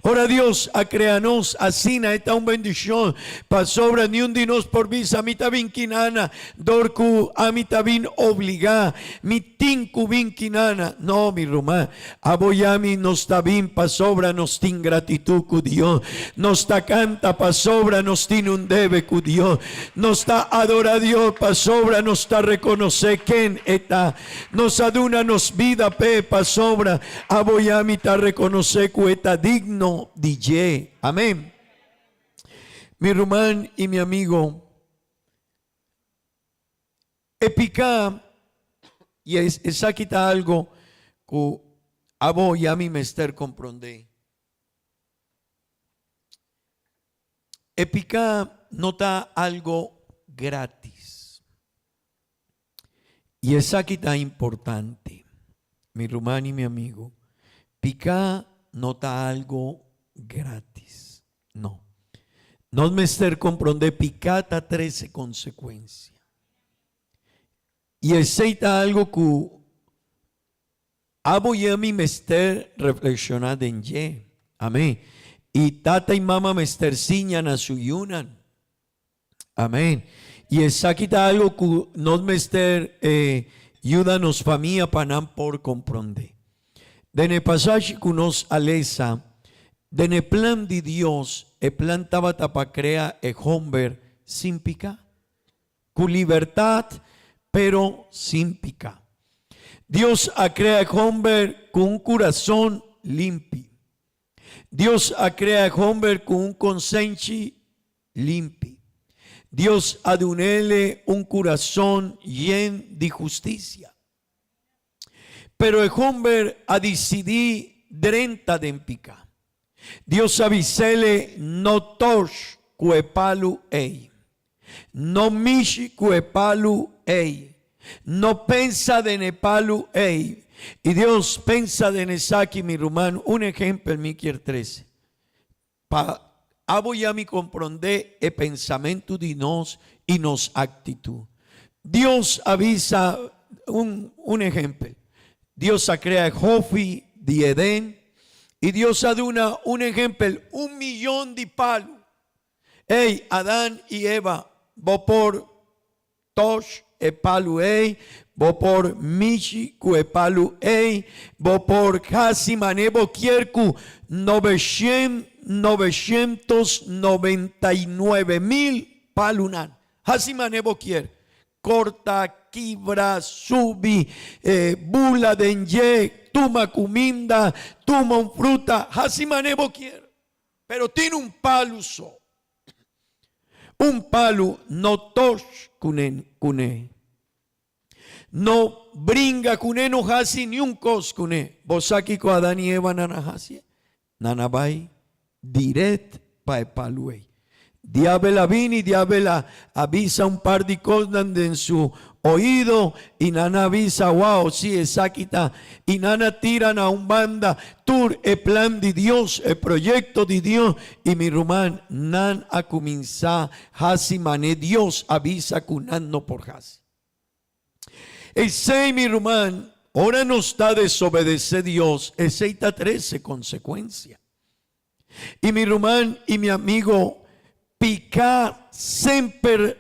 Ahora Dios a creanos asina esta una bendición. Pa sobra ni un dinos por visa mi tabin quinana, dorku a mi tabin obliga, mi tinku bin quinana. No, mi rumá, aboyami nos tabin pa sobra nos tin gratitud cu Dios. Nos ta canta pa sobra nos tin un debe cu Dios. Nos ta adora Dios pa sobra nos ta reconoce quién está. Nos aduna nos vida pe pa sobra. Aboyami ta reconoce cu eta digno. No, DJ, amén. Mi rumán y mi amigo, epica, y es aquí está algo que abo y a mí me ester comprende. Epica nota algo gratis. Y es aquí está importante, mi rumán y mi amigo. Pica nota algo gratis. No. No me ester comprende picata 13 consecuencias. Y aceita algo que abo y a mí me ester reflexionando en ye. Amén. Y tata y mama me ester ciñan a su yunan. Amén. Y exacita algo que no me ester ayúdanos familia panam por comprender. Dene pasaje que nos alesa, dene plan de Dios, el plan tabata para crear el hombre sin pica, con libertad, pero sin pica. Dios ha creado el hombre con un corazón limpio. Dios ha creado el hombre con un consciente limpio. Dios ha donele un corazón lleno de justicia. Pero el hombre ha decidido drenta de picar. Dios avisele no tosh kuepalu ei. No mishi kuepalu ei. No pensa de nepalu ei. Y Dios pensa de nesaki mi rumano. Un ejemplo en Miquel 13. Abo ya mi comprende el pensamiento de nos y nos actitud. Dios avisa un ejemplo. Dios ha creado Jofi de Edén. Y Dios aduna un ejemplo, 1,000,000 de palos. Hey, Adán y Eva, vos por tosh e palu ei, vos por michi e palu ei, vos por casi manebo kierku 999,000 palunan. Hasi manebo kier. Corta, kibra, subi, bula denye, tuma cuminda, tuma un fruta, hasi manebo quiere. Pero tiene un palo so. Un palo no tosh kune. No bringa kune no hasi ni un cos kune. Bosaki ko Adán y Eva nana hasi. Nanabai direct pa paluei. Diabla vini, diabla avisa un par de cosas en su oído y nana avisa, wow, sí, exacta. Y nana tiran a un banda, tur, el plan de Dios, el proyecto de Dios. Y mi rumán, nan a comenzar, hasi mané, Dios avisa kunan no por hasi. Ese mi rumán, ahora no está desobedecer Dios, ese está 13 consecuencias. Y mi rumán y mi amigo, picar siempre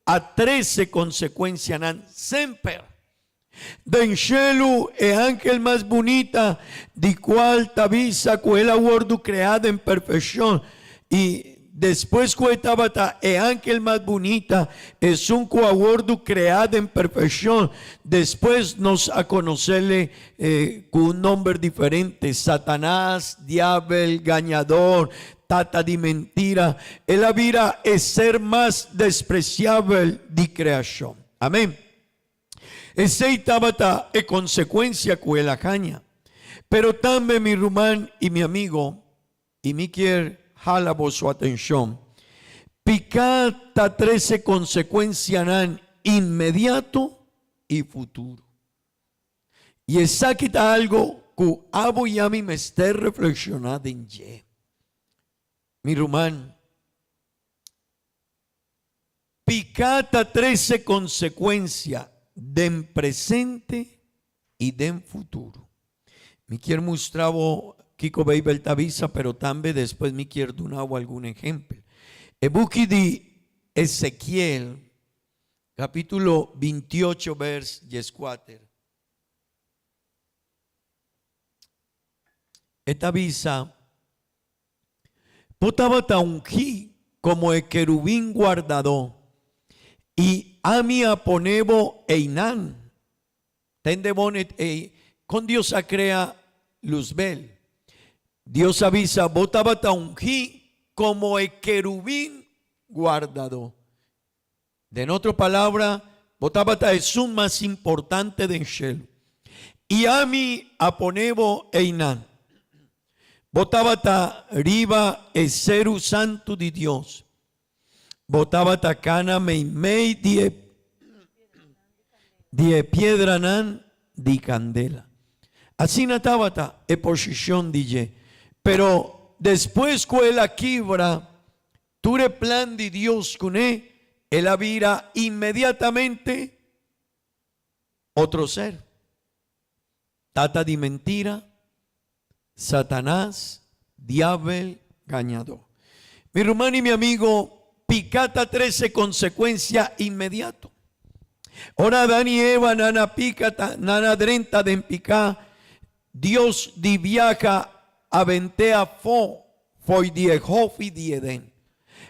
a 13 consecuencias, siempre. Denchelu el ángel más bonita, de cual tavisa que el aguardo creado en perfección. Y después que estaba el ángel más bonita, es un aguardo creado en perfección. Después nos a conocerle con un nombre diferente, Satanás, diablo, engañador, tata de mentira. El vida es ser más despreciable de creación. Amén. Ese tabata es consecuencia que la caña. Pero también mi rumán y mi amigo, y mi quiere jala su atención. Picata 13 consecuencias inmediato y futuro. Y esa quita algo que abo y a mí me esté reflexionando en ye. Mi rumán, picata 13 consecuencias de presente y de futuro. Me quiero mostrar Kiko Baby Tavisa, pero también después me quiero dar algún ejemplo. El buque de Ezequiel, capítulo 28, vers 14. Esta visa potaba ungí como el querubín guardado y a mi aponevo einan tende bonet con Dios a crea luzbel. Dios avisa botaba ungí como el querubín guardado. De en otra palabra, botaba es un más importante de Shel. Y a mi aponevo einan. Botaba riba el seru santo de Dios. Botaba cana mei die piedra nan di candela. Así natabata e posición dije. Pero después que la quibra, ture plan de Dios con él avira inmediatamente otro ser. Tata di mentira. Satanás, diablo, engañador. Mi hermano y mi amigo, picata 13 consecuencia inmediato. Ahora Adán y Eva, nana picata, nana drenta de pica, Dios di viaja aventea foi die Jofi di Edén.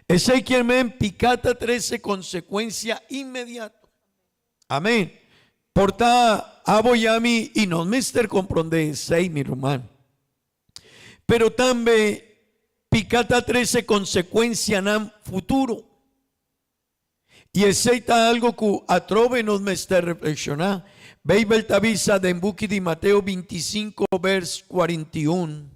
Ese quien men picata 13 consecuencia inmediato. Amén. Porta aboyami y no mister comprende sei mi hermano. Pero también picata 13 consecuencias en futuro. Y ese está algo que atrove nos me está reflexionar. Bible tavisa de Buki de Mateo 25, vers 41.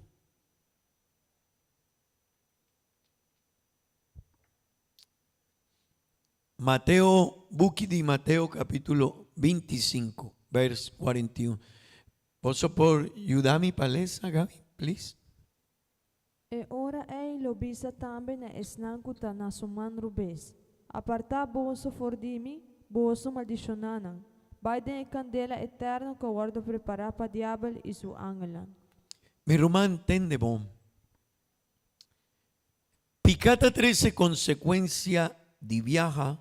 Mateo, buchi di Mateo capítulo 25, verso 41. Posso por aiutarmi palestra, Gabi, please? E ora ei lo bisa tambe na esnankuta na suman rubes. Aparta boso for di mi, boso maldicionanan. Baiden e candela eterno que guardo preparar para diablo e su angelan. Mi román tende bom. Picata 13 consecuencia di viaja,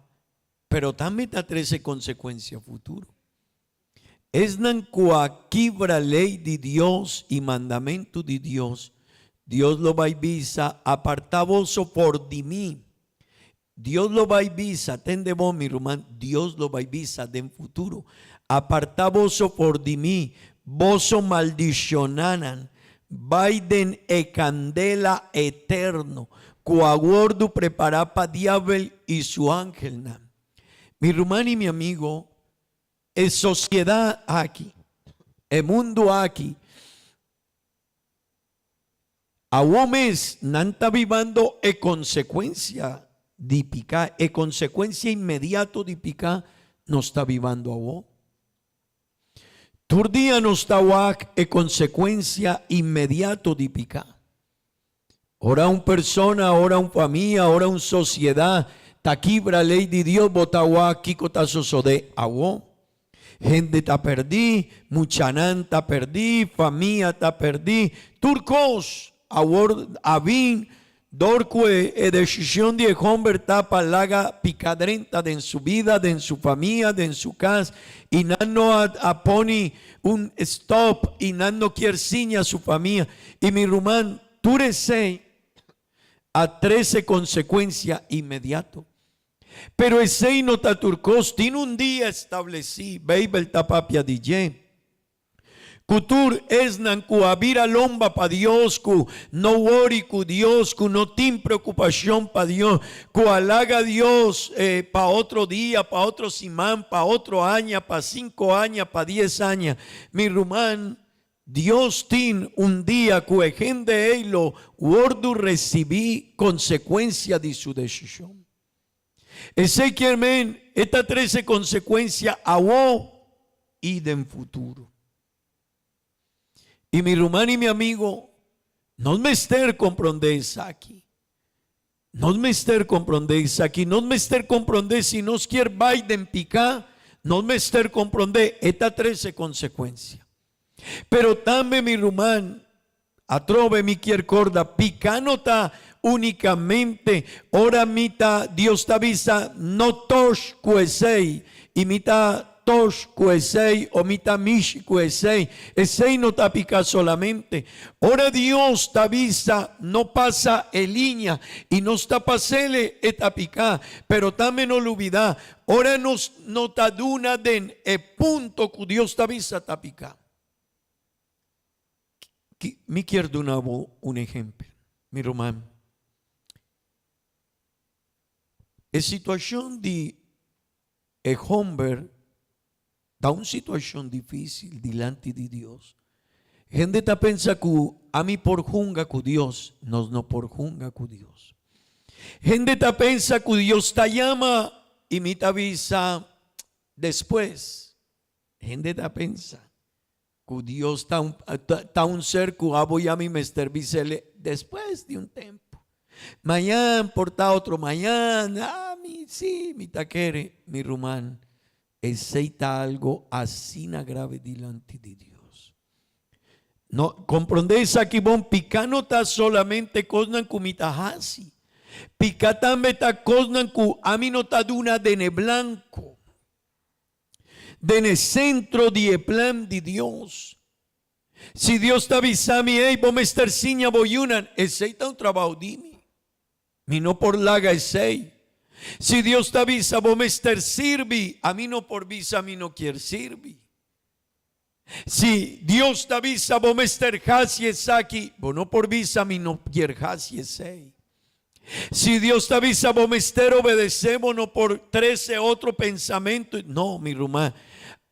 pero también ta 13 consecuencia futuro. Esnan cuaquibra ley de Dios y mandamento de Dios. Dios lo va a visa, apartavoso por di mí. Dios lo va a visa, tende vos mi román, Dios lo va a visa de en futuro. Apartavoso por di mí, voso maldicionanan, vaiden e candela eterno, coaguardo prepara pa diablo y su ángel. Mi román y mi amigo, es sociedad aquí, el mundo aquí. A hombres no está vivando e consecuencia de picar, e consecuencia inmediato de picar no está vivando a vos. Turdía no está e consecuencia inmediato de picar. Ora un persona, ora un familia, ora un sociedad, taquibra ley de Dios, botagua, kiko tazoso de agua. Gente ta perdí, muchanan ta perdí, familia ta perdí, turcos, avin, dorque, decisión de hombre ta palaga picadrenta de en su vida, de en su familia, de en su casa, y no aponi un stop, y no quiere ciña a su familia, y mi rumán, turesei, a 13 consecuencias inmediato. Pero ese no taturcos tiene un día establecido, Babel tapapia DJ. Kutur esnan ku abira lomba pa Dios, ku no worry ku Dios, ku no tin preocupación pa Dios, ku halaga Dios pa otro día, pa otro simán, pa otro año, pa 5 años, pa 10 años. Mi rumán, Dios tiene un día ku gente lo wordu recibí consecuencia de su decisión. Ese men, esta 13 consecuencias a vos y de en futuro. Y mi rumán y mi amigo, no me ester comprender aquí. No me ester comprender aquí. No me ester comprender si nos quiere Biden picar. No me ester comprender esta 13 consecuencias. Pero también mi rumán, atrove mi quier corda, picanota únicamente, ora mita Dios te avisa, no tosh kuesei, y mita tosh kuesei, o mita mish kuesei, esei no te pica solamente, ora Dios te avisa, no pasa en línea, y no está pasele eta pica, pero también no lo olvida, ora no te duna den e punto que Dios te avisa te pica. Me quiero dar un ejemplo, mi román. La situación de hombre da una situación difícil delante de Dios. Gente ta pensa que a mí por junga con Dios, no por junga con Dios. Gente ta pensa que Dios te llama y me te avisa después. Gente ta pensa que Dios está un ser que voy a mí me servísele después de un tiempo. Mañana porta otro mañana, sí, mi taquere, mi rumán, aceita algo así na grave delante de Dios. No, comprendéis aquí, bon, picano ta solamente cosnan cumitahasi. Picatame ta cosnan cu a mí no ta duna de ne blanco. De en el centro de plan de Dios. Si Dios te avisa a mí, hey, vos me estar ciña boyunan, ese está un trabajo de mí. Mi no por laga ese. Si Dios te avisa, vos me estar sirvi, a mí no por visa, a mí no quiere sirvi. Si Dios te avisa, vos me estar hasi aquí, vos no por visa, a mí no quiere hasi ese. Si Dios te avisa, vos me estar obedecemos no por 13 otro pensamiento. No, mi rumá.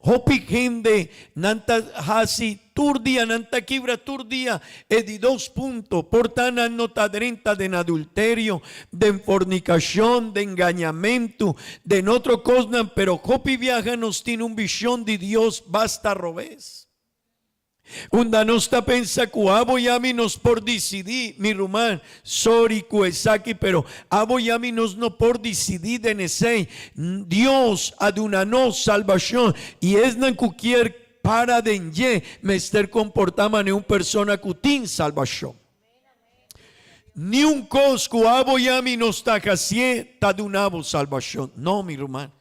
Hopi gente nanta hasi turdia nanta kibra turdia di 2 puntos portana nota 30 de adulterio, de fornicación, de engañamiento, de otro cosnan, pero Hopi viaja nos tiene un visión de Dios basta robes. Unda no está pensa que abo yami nos por decidir, mi rumán, sorry kuesaki, pero abo yami nos no por decidir de nesei. Dios adunanos salvación y es nan cualquier para denye mester comportama ne un persona cutin salvación. Ni un cosco abo yami nos tacasie tadunabo salvación. No, mi rumán.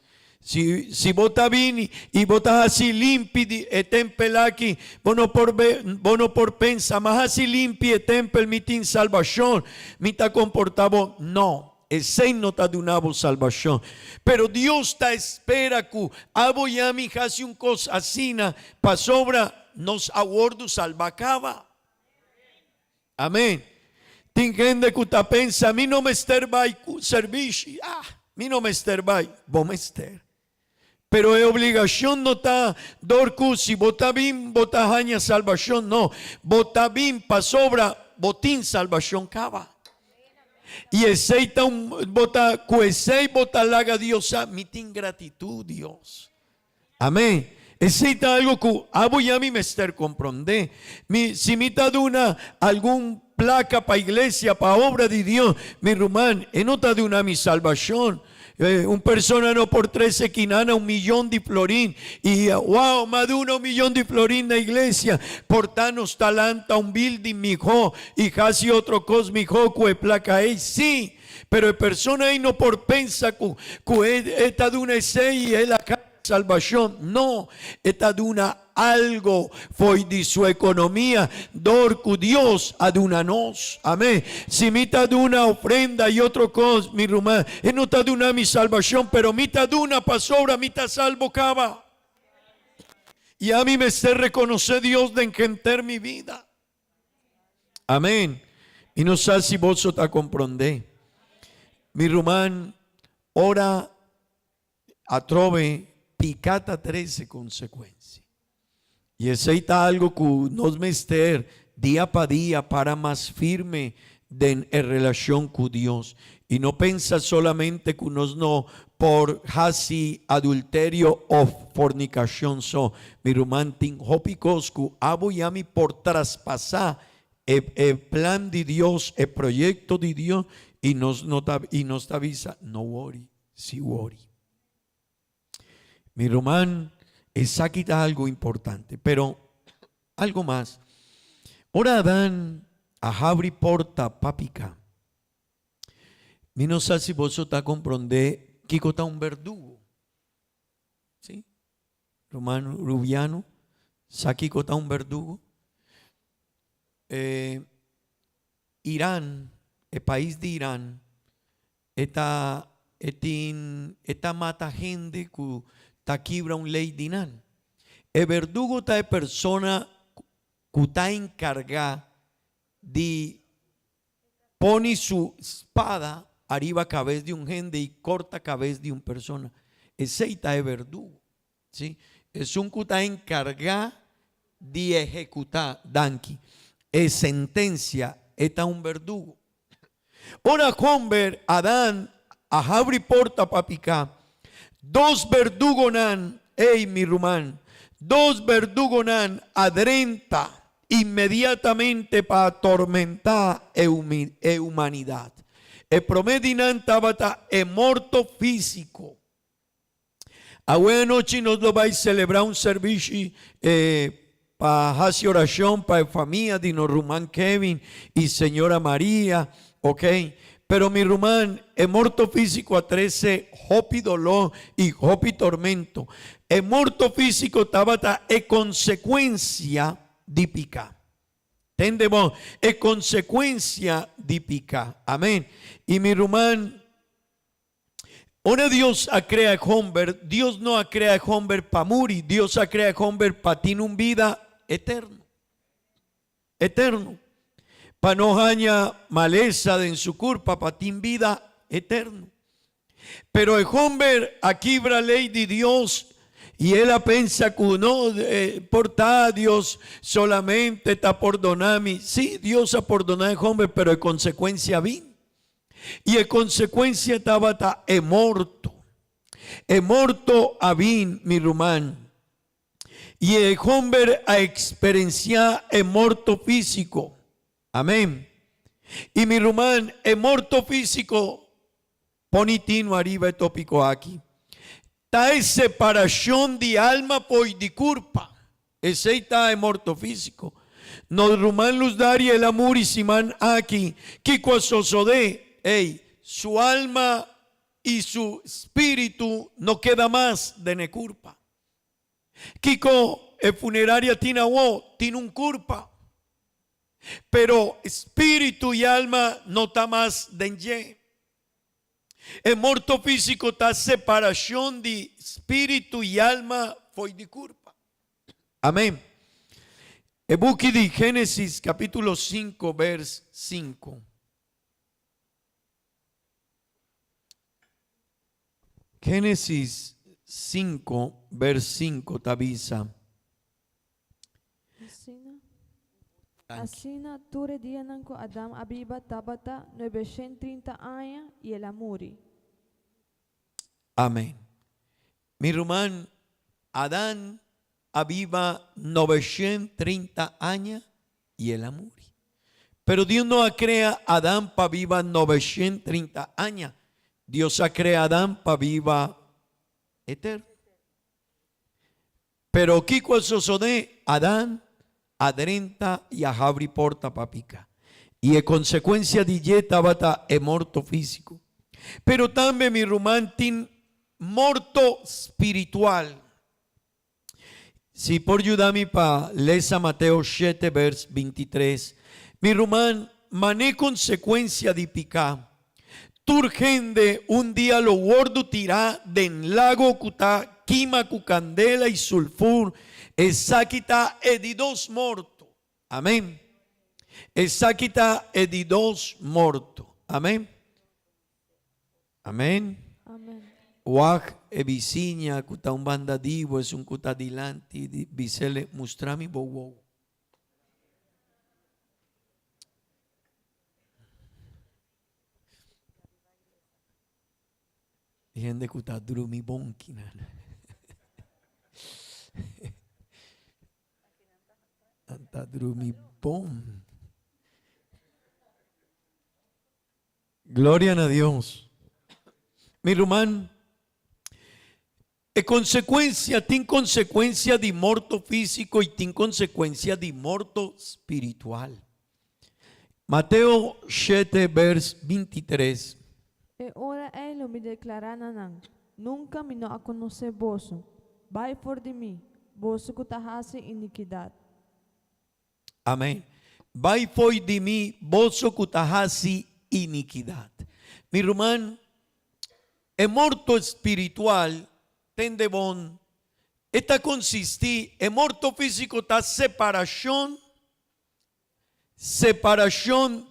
Si vota vini y votas así limpi e tempel aquí, bono por pensa, más así limpi e tempel mitin salvación, mita comportabo, no, ese no ta dunabo salvación. Pero Dios ta espera que abo yami hasi un cos asina, pa sobra nos aguardo salvacaba. Amén. Tingende que ta pensa, mi no me esterbay servici, mi no me esterbay, bo me ester. Pero es obligación no está dorcu si vota bien, vota jaña salvación, no. Vota bien pa sobra, botín salvación cava. Y aceita un vota cuesei, vota laga Dios, mitin gratitud Dios. Amén. Aceita algo que abo ya mi mester comprende. Si mi ta duna algún placa pa iglesia, pa obra de Dios, mi rumán, enota de una mi salvación. Un persona no por 13 quinana 1 millón de florín y wow, más de 1 millón de florín na iglesia portanos talanta un building mijo y casi otro cos mijo que placa ahí sí, pero el persona ahí no por pensa que esta de una y es la salvación, no, esta de una algo fue de su economía, dorcu Dios adunanos, amén. Si mitad de una ofrenda y otro cos, mi rumán, no está de una mi salvación, pero mitad de una pasora, mitad salvo cava. Y a mí me sé reconocer Dios de engenter mi vida. Amén. Y no sé si vos te comprendé. Mi rumán, ora atrove picata 13 consecuencias. Y aceita algo que nos mester día para día para más firme en relación con Dios. Y no pensa solamente que nos no por hasi adulterio o fornicación so. Mi romantin hopicos que abo yami por traspasar el plan de Dios, el proyecto de Dios y nos avisa, no worry, sí worry. Mi román es aquí algo importante, pero algo más. Ora Adán a Jabri porta papica. Mi no sé si vos está comprende que está un verdugo. ¿Sí? Romano Rubiano, Saki está un verdugo. Irán, el país de Irán, esta mata gente que taquibra un ley dinan. El verdugo está de persona que está encargada de poner su espada arriba cabeza de un gente y corta cabeza de una persona. Ese está de verdugo. ¿Sí? Es un que está encargado de ejecutar danqui. Es sentencia, está un verdugo. Ahora Homber, Adán, a Jabri porta papica. 2 verdugonan, mi rumán, 2 verdugonan adrenta inmediatamente para atormentar a humanidad. El promedinan tabata es morto físico. A buena noche nos lo vais a celebrar un servicio para hacer oración para la familia de nos rumán Kevin y señora María, ok. Pero mi rumán es morto físico a 13 hopi dolor y hopi tormento. El morto físico tabata es consecuencia de pica. ¿Entendemos? Es consecuencia de pica. Amén. Y mi rumán, ahora Dios ha creado Homber, Dios no ha creado Homber para morir, Dios ha creado Homber para tener una vida eterna. Eterno. Para no haya maleza en su culpa, para tener vida eterna. Pero el hombre aquí la ley de Dios E ela pensa que no, porta Dios solamente está perdonando. Sí, Dios ha perdonado al hombre, pero en consecuencia vino. Y en consecuencia estaba morto. É morto a vin, mi irmão. E el hombre a experienciar é morto físico. Amén. Y mi irmão, é morto físico, ponitino arriba el tópico aquí. Está en separación de alma por de culpa. Ese está en morto físico. Nos ruman luz dari el amor y siman aquí. Que de su alma y su espíritu no queda más de ne culpa. Kiko, el funeraria tiene un culpa. Pero espíritu y alma no está más de en. El morto físico está separación de espíritu y alma foi de culpa. Amén. El buque de Génesis capítulo 5, vers 5. Génesis 5, vers 5, Tabisa. Asina ture dianan ko Adam abiba tabata 930 años y el amuri. Amén. Mi irmão, Adán aviva 930 años y el amuri. Pero Dios no crea a Adán para viva 930 años. Dios ha creado a Adán para viva eterno. Pero aquí cuando sucede Adán a 30 y a Jabri porta papica. Y en consecuencia de yeta bata es morto físico. Pero también mi romantín morto espiritual. Si por ayudarme para leer Mateo 7, vers 23. Mi román, mané consecuencia de picar. Turgende un día lo gordo tirá den lago cuta, quima cu candela y sulfur, exacita edidos morto. Amén. Exacita edidos morto. Amén. Amén. Amén. Wag e vizinha cuta un bandadivo es un cuta dilanti bisele mostrami bowo. Gente cuta drumi bonkinan. Anta drumi bom. Gloria a Dios. Mi hermano, tiene consecuencia de morto físico y tiene consecuencia de morto espiritual. Mateo 7, vers 23. E ora ele me declaranan, nunca me não a conhecer vosso. Vai for de mim, vosso que tahase iniquidade. Amén. Vai foi de mim, vosso que tahase iniquidade. Mi hermano, el morto espiritual tende bon. Esta consiste, el morto físico está separación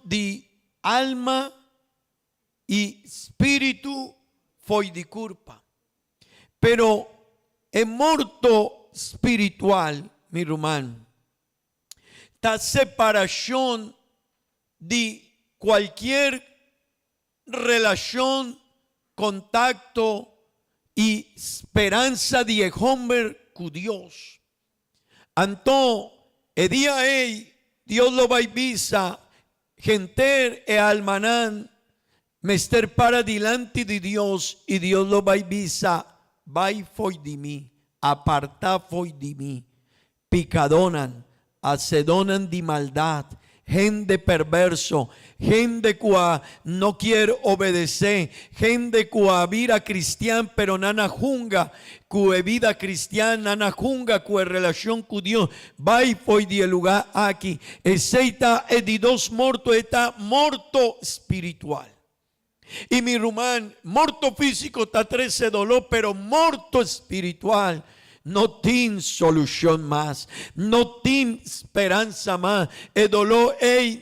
de alma y espíritu foi de culpa. Pero el morto espiritual, mi hermano, está separación de cualquier relación, contacto y esperanza de hombre con Dios. Anto, el día Dios lo va a visa, gente e almanán, mester para delante de Dios y Dios lo va a visa, vai foi de mí, aparta foi de mí, picadonan, acedonan de maldad, gente perverso, gente que no quiere obedecer, gente que vida cristiana pero nana junga, que vida cristiana nana junga, que relación con Dios, vai foi de lugar aquí, aceita de dos mortos, está morto espiritual. Y mi rumán, morto físico está 13 dolor, pero morto espiritual não tem solução mais, não tem esperança mais, o dolor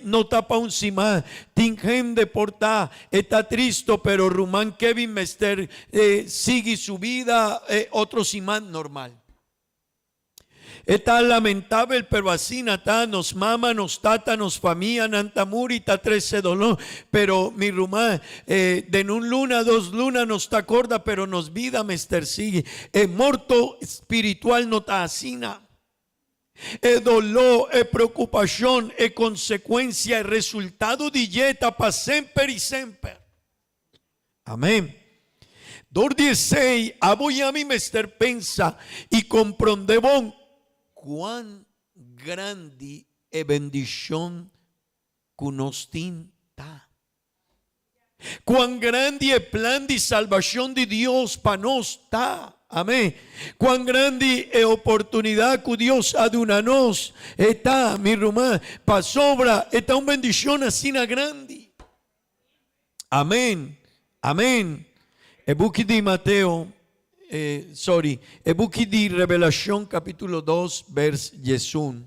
não está para um cima, tem gente portar, está triste, pero Román Kevin Mester sigue su vida, otro cima normal. Está lamentable, pero así está, nos mama, nos tata, nos familia, nantamuri, está 13 dolor, pero mi rumá, de un luna, 2 lunas nos está corda, pero nos vida, mester sigue, morto espiritual no está asina. Dolor, preocupación, consecuencia, resultado de dieta para siempre y siempre. Amén. 16, aboyami mester pensa y comprende bon cuán grande e bendición que nos está. Cuán grande el plan de salvación de Dios para nos está. Amén. Cuán grande es oportunidad que Dios ha dado a nos está, mi rumá, para sobra, está una bendición así grande. Amén. Amén. El buque de Mateo, el buque de Revelación capítulo 2, vers 1.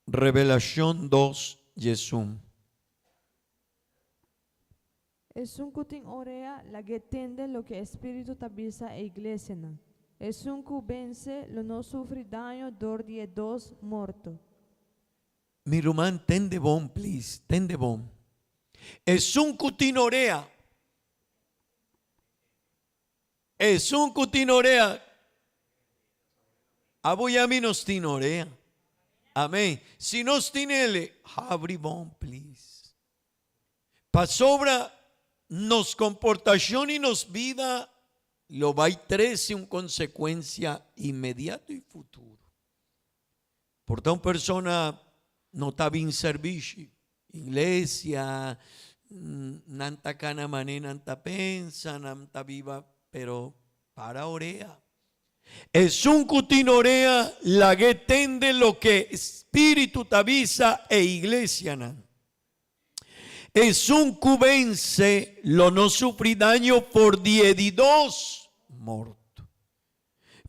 Revelación 2, 1. Es un cutin orea la que tende lo que espíritu tabisa e iglesia na. Es un vence lo no sufre daño dor die dos morto. Mi román, tende bom, please, tende bom. Es un cutin orea. Es un cutinorea. Aboyami nos tinorea. Amén. Si nos tinele, abri bon, please. Pa sobra nos comportación y nos vida, lo va y trece un consecuencia inmediato y futuro. Por tal persona no está bien servicio. Iglesia, nanta cana mané, nanta pensa, nanta viva, pero para orea. Es un cutinorea la que tende lo que espíritu tabisa e iglesia nan. Es un cubence lo no sufri daño por 12 morto.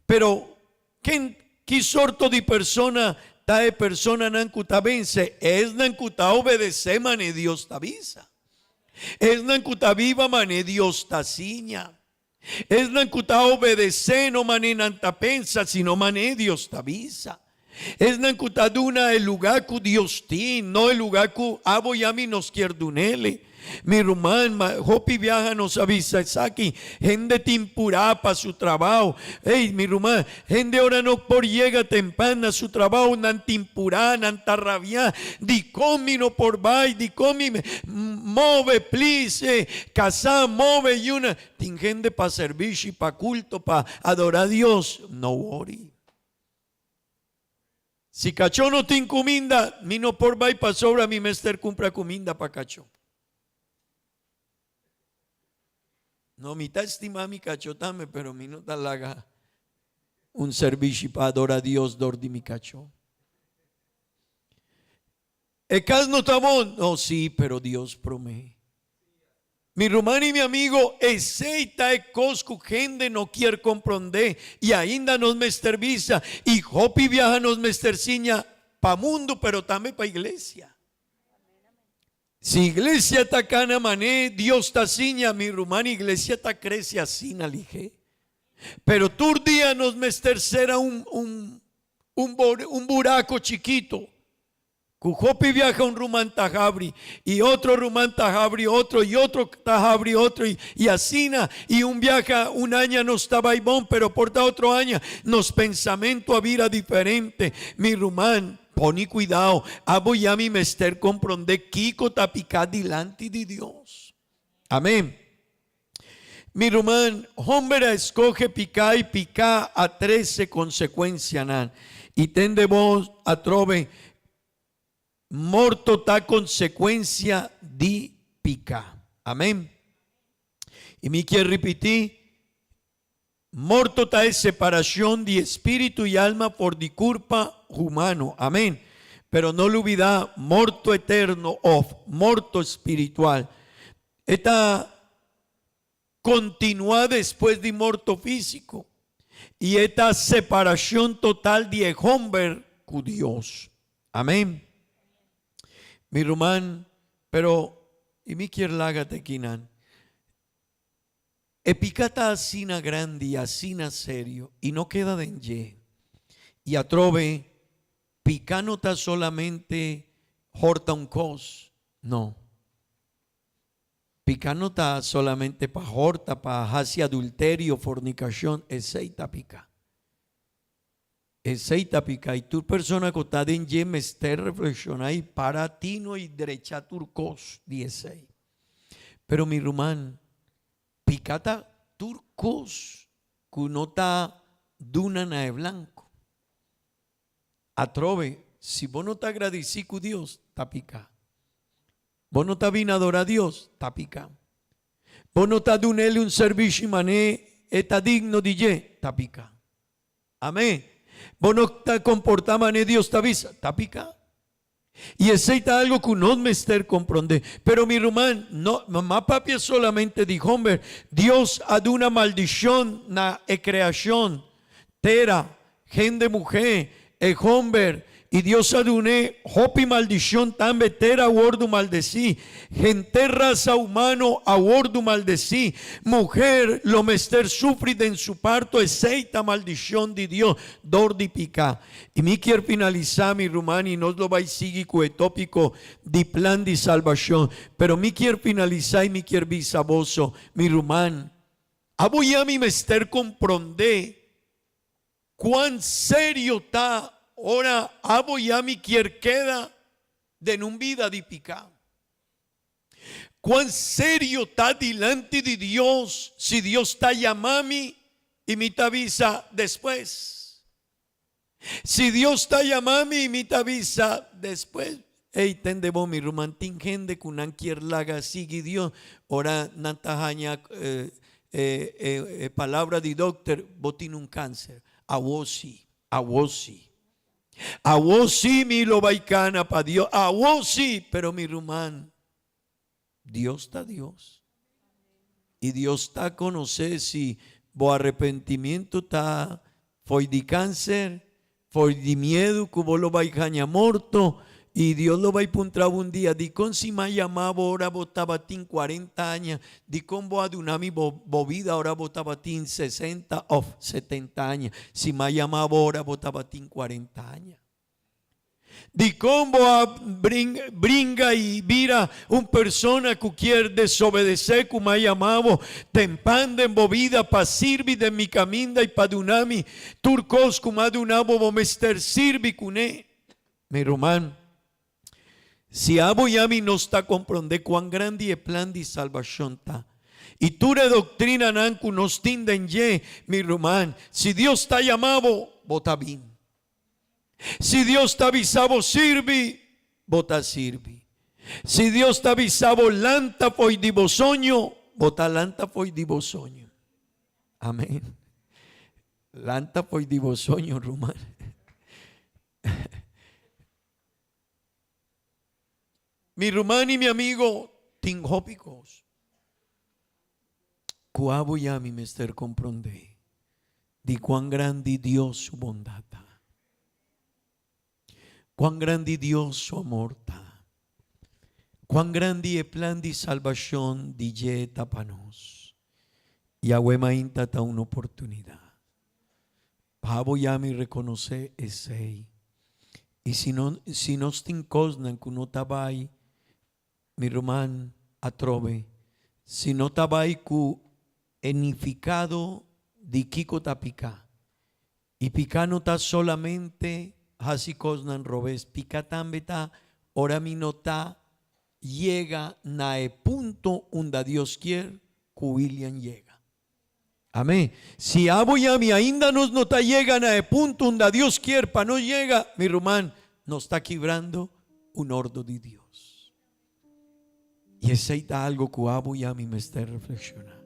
Pero ¿qué sorto de persona tae persona nan cutabence? Es nan cuta obedece mane Dios tabisa. Es nan cuta viva mane Dios taciña. Es nan cuta obedece no mane nanta pensa sino mane Dios tabisa. Es nan cuta duna el lugar que Dios tiene, no el lugar que aboyami nos quiere dunele. Mi hermano, Hopi viaja nos avisa, es aquí, gente timpurá para su trabajo. Hey, mi hermano, gente ahora no por llega temprano a su trabajo, nan timpurá, nan tarrabia, di comi no por vai, di comi, move, please, casa, move, y una, tin gente para servicio y para culto, para adorar a Dios, no worry. Si cachó no tiene comida, mi no por vai para sobra, mi mester compra comida para cachó. No, mi está estimada mi cachotame, pero mi no te haga un servicio para adorar a Dios, dor de mi cachó. ¿El caso no está bon? No, sí, pero Dios promete. Mi hermano y mi amigo, aceita e cosco gente no quiere comprender y ainda nos mestervisa y hopi viaja nos mesterciña pa mundo, pero también pa iglesia. Si iglesia está cana mané, Dios está ciña, mi hermano, iglesia está crece así nalige. Pero tu día nos mestercera un buraco chiquito. Cujopi viaja un rumán tajabri y otro rumán tajabri, otro y otro tajabri, otro y asina y un viaja un año no estaba ibón, pero por otro año nos pensamiento a vida diferente. Mi rumán, poni cuidado, abo ya mi mester comprende Kiko tapicá delante de Dios. Amén. Mi rumán, hombre escoge picar y picar a 13 consecuencias nan y tende vos a trove. Morto ta consecuencia di pica. Amén. Y me quiero repetir. Morto ta es separación de espíritu y alma por di culpa humano. Amén. Pero no lo olvida, morto eterno o morto espiritual. Esta continúa después de muerto físico. Y esta separación total de hombre con Dios. Amén. Mi rumán, pero y mi quier lágate quinan. Epicata asina grande y asina serio y no queda de enye. Y atrove picanota solamente horta un cos. No. Picanota solamente pa horta, pa hacia adulterio, fornicación, eseita pica. Eseita pica. Y tu persona que está de enye me esté reflexionando para ti no y derecha turcos 16. Pero mi rumán, picata turcos cunota dunan de blanco. Atrove, si vos no te agradecí con Dios, está pica. Vos no te vino a adorar a Dios, está pica. Vos no te dunele un servicio y mané, está digno de ye, está pica. Amén. Vos no te comportás mané Dios te avisa, está pica. Y aceita algo que no me esté comprende. Pero mi rumán, no, mamá papi solamente dijo, hombre, Dios ha dado una maldición na creación. Tera, gente mujer, hombre. Y Dios aduné, hopi maldición tan betera abordo maldecí. Gente raza humano abordo maldecí. Mujer, lo mester sufrid en su parto, aceita maldición de Dios, dor de pica. Y mi quiero finalizar mi rumán y nos lo va a seguir con el tópico de plan de salvación. Pero mi quiero finalizar y mi quiero bisaboso, mi rumán. Voy a mi mester comprender cuán serio está. Ahora, abo ya mi quier queda de un vida de pica. Cuán serio está delante de Dios si Dios está llamando y me te avisa después. Si Dios está llamando y me te avisa después. Ey, tendebo mi romantín gente con un quier laga sigue Dios. Ahora, nantajaña palabra de doctor, botín un cáncer. A vos sí. A vos sí mi lo baicana pa Dios, a vos sí, pero mi rumán, Dios está Dios. Y Dios está a conocer si vos arrepentimiento está, fue de cáncer, fue de miedo, que vos lo baicaña muerto, y Dios lo va a encontrar un día. Di con si me llamaba ahora votaba tin 40 años. Di con vos adunami vida ahora votaba tin 60 o 70 años. Si me llamaba ahora votaba tin 40 años. Di con vos bringa y vira un persona que quiere desobedecer que me llamaba. Tempande en vida pa sirvi de mi caminda y pa dunami. Turcos como adunabo vos mester sirvi cune. Mi román. Si abo y a mí no está comprende cuán grande el plan de salvación está. Y tú de doctrina nanku nos tinden ye, mi román. Si Dios está llamado, vota bien. Si Dios está avisado, sirvi, vota sirvi. Si Dios está avisado, lanta foi di bosogno, vota lanta foi di bosogno. Amén. Lanta foi di bosogno, román. Mi rumán y mi amigo tinjópicos. Cuavo ya mi mester comprende di cuán grande Dios su bondad ta. Cuán grande Dios su amor ta. Cuán grande el plan de salvación di yeta panos. Yahweh mainta ta una oportunidad. Pavo ya mi reconoce ese. Y si no stincosnan que no tabai, mi román atrove, si no tabai ku enificado di kiko tapica, y picano ta solamente hasi cosnan robes, pica tambeta, ora minota llega nae punto unda Dios quiere, ku William llega. Amén. Si abo y a mí ainda nos no ta llegan a punto donde Dios quiere, para no llega, mi román, nos está quebrando un ordo de Dios. Y ese está algo que abo y a mí me está reflexionando.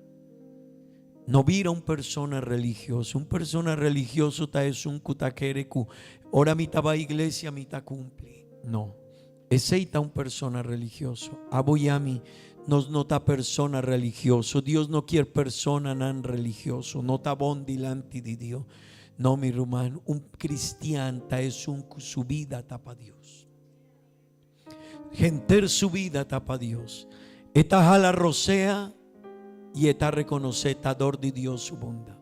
No vira un persona religioso. Un persona religioso ta es un cutaquere que ahora mitad va a iglesia, mitad cumple. No. Ese está un persona religioso. Abo y a mí Nos nota persona religioso. Dios no quiere persona non religioso. No ta bon dilanti di Dio. No, mi hermano, un cristiano es su vida tapa Dios. Genter su vida tapa Dios. Esta jala rosea y esta reconoce esta dor de Dios su bondad.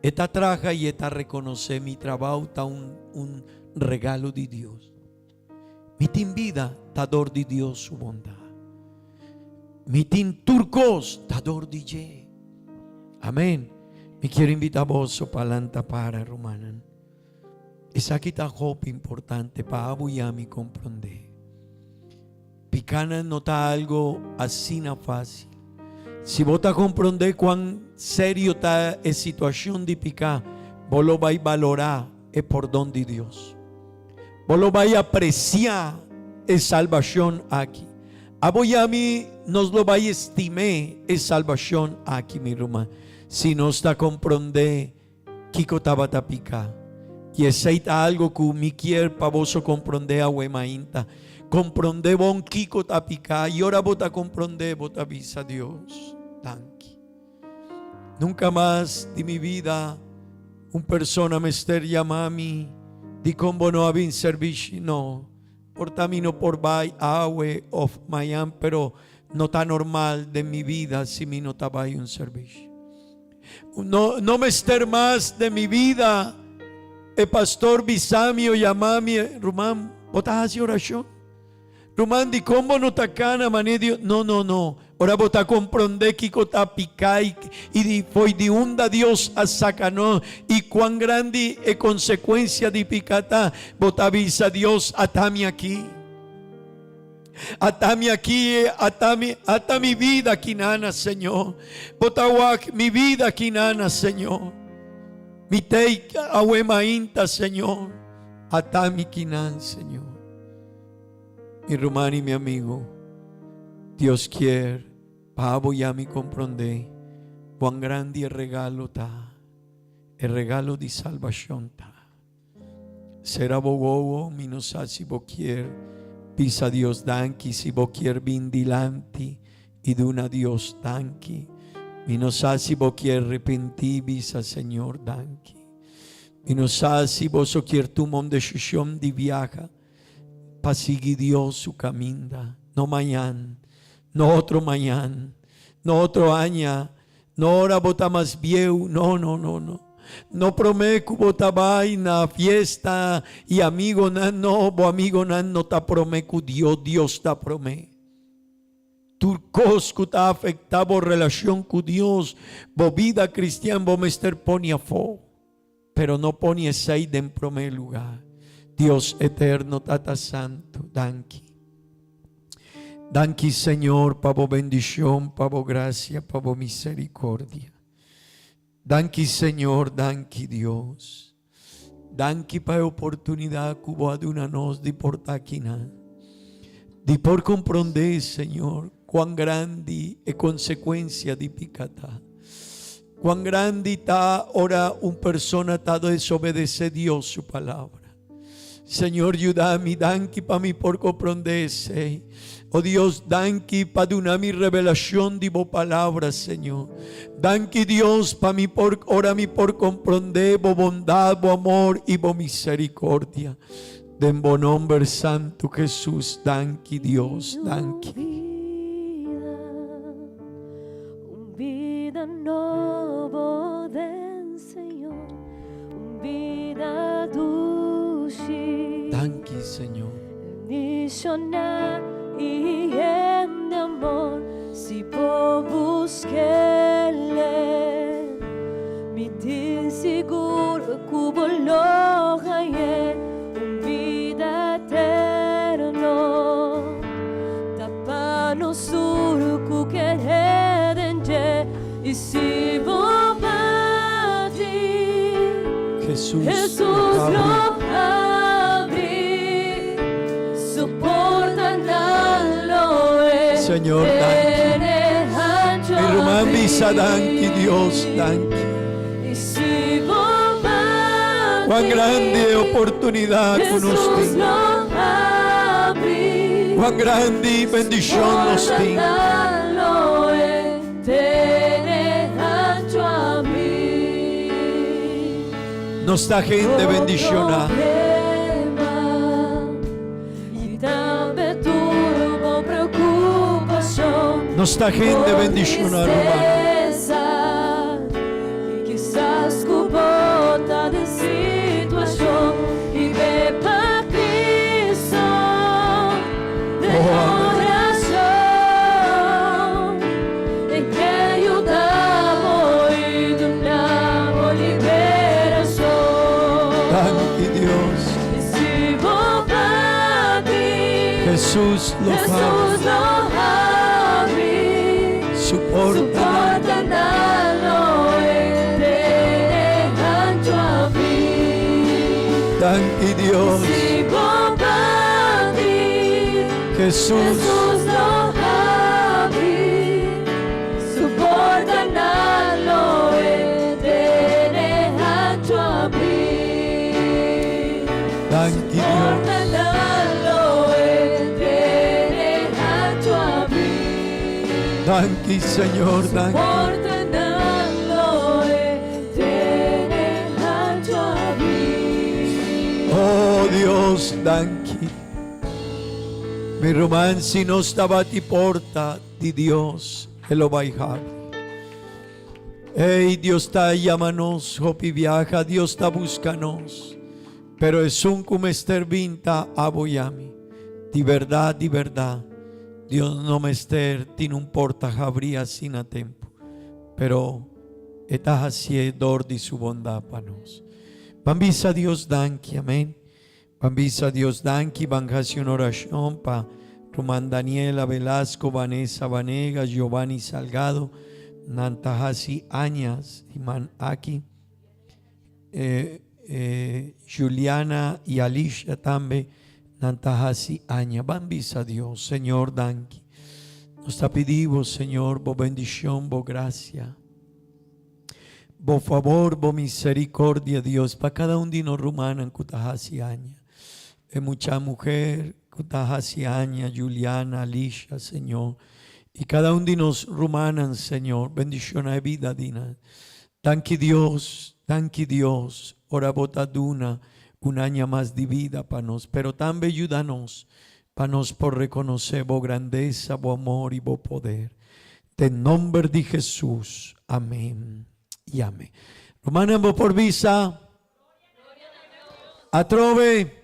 Esta traja y esta reconoce mi trabajo ta un regalo de Dios. Mi tin vida ta dor de Dios su bondad. Mi tin turcos ta dor de Ye. Amén. Me quiero invitar a vos palanta para romanan. Esa kita hope importante para abuyami comprender. Picana no está algo así na fácil. Si vos te comprender cuán serio está la situación de picar, vos lo vais a valorar es por don de Dios. Vos lo vais a apreciar es salvación aquí. Abuyami nos lo vais a estimar es salvación aquí, mi hermano. Si no está comprender, Kiko tabata picar. Y aceita algo que mi quiere para vos comprender a huemainta. Comprende bon Kiko tapica y ahora vos comprende, vos avisa Dios. Tanki. Nunca más de mi vida un persona me ester llamami di combo no habin servici no. Por tamino por bay awe of Miami, pero no tan normal de mi vida si mi no tabay un servicio. No me ester más de mi vida. El pastor Bisamio llamami Rumán, vos haciendo oración. Rumán di combo no tacana manedio. No. Ahora vos comprende que ta picai y foi de unda Dios a sacanó y cuán grande es consecuencia de picata. Vos avisa Dios atami aquí. Atami aquí, ata mi vida aquí nana, Señor. Botawak mi vida aquí nana, Señor. Mi teik ahuemainta, Señor. Atami kinan, Señor. Mi hermano y mi amigo, Dios quiere, pavo ya me comprende, cuán grande el regalo está, el regalo de salvación está. Será bogobo, mi no sa si vos quiere, pisa Dios danki, si vos quiere vindilanti, y de una Dios danki, mi no sa si vos quiere arrepentir, visa Señor danki, mi no sa si vos quiere tu mom de shushom di viaja, para seguir Dios su camino, no mañana, no otro mañana, no otro año, no ahora bota más viejo, no prometo bota vaina, fiesta y amigo no, bo amigo no ta prometo Dios ta promete. Turcos que ta afectado relación con Dios, bo vida cristiana, bo mester pone a fo, pero no pone ese en primer lugar. Dios eterno, Tata Santo, danki. Danki, Señor, pavo bendición, pavo gracia, pavo misericordia. Danki, Señor, danki, Dios. Danki para oportunidad que vos adunanos de portaquina. De por comprender, Señor, cuán grande es consecuencia de picata. Cuán grande está ahora una persona está desobedece Dios su palabra. Señor, ayúdame, danki para mí por comprenderse. Oh Dios, danki para dar mi revelación de vos palabras, Señor. Danki Dios para mí por ora mi por comprender vos bondad, vos amor y vos misericordia. Den bon nombre santo Jesús, danki Dios, danki. Vida novo del Señor, vida Danki, Señor. Nishona y en amor, si puedo buscarle, mi tin seguro cubo lo hallé, un vida eterno, tapano surco que hedenje, y si vos bati, Jesús lo abrí, soportando Señor, danki. Mi román visa danki, Dios, danki. Cuán grande oportunidad que nos tiene. Cuán grande bendición nos tiene. Nossa gente bendicionar. E também tudo com preocupação. Nossa gente bendicionar, Romana. E quizás cubota de situação. E ve para Cristo de oração. E que ajudamos e damos liberação. Danke Dios. E se vou para ti, Jesús lo Jesus ama. não abre. Suporta. Suporta na noite, anjo abrir. Danke Dios. Se vou para ti, Jesús. Jesus não abre. Suporta na noite, anjo abrir. Danke Dios. Suporta na noite, anjo abrir. Danke Señor, danke. Suporta na noite, anjo abrir. Oh Dios, danke. Mi romanzi non stava ti porta di Dios e lo vai a Hey, Dios está llamándonos, hopi viaja, Dios está buscándonos. Pero es un como ester vinta a boyami. Di verdad, Dios no me ester, tiene un porta habría sin a tempo. Pero estás haciendo de su bondad para nos. Bambisa Dios danki, amén. Bambisa Dios danki, banjación oración pa Román Daniela Velasco, Vanessa Vanegas, Giovanni Salgado, Nantahasi Añas, Iman Aki, Juliana y Alicia también, Nantahasi Aña. Bambisa Dios, Señor danki. Nos te pedimos, Señor, bo bendición, bo gracia. Bo favor, bo misericordia, Dios, para cada uno de nos rumanan kutahasi aña. Mucha mujer, kutahasi aña, Juliana, Alicia, Señor. Y cada uno de nos rumanan, Señor, bendición a vida, Dina. Danke Dios, ora botaduna, un año más de vida para nos, pero también ayúdanos, para nos por reconocer bo grandeza, bo amor y bo poder. En nombre de Jesús, amén. Y amén. Romanan por visa. Atrove.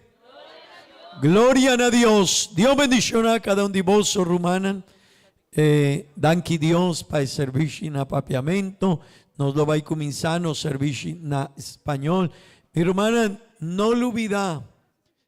Gloria a Dios. Dios bendicionar a cada uno de vos, Romanan. Danke Dios para el servicio en apapiamento. Nos lo va a comenzar el servicio en español. Mi hermana, no lo olvida.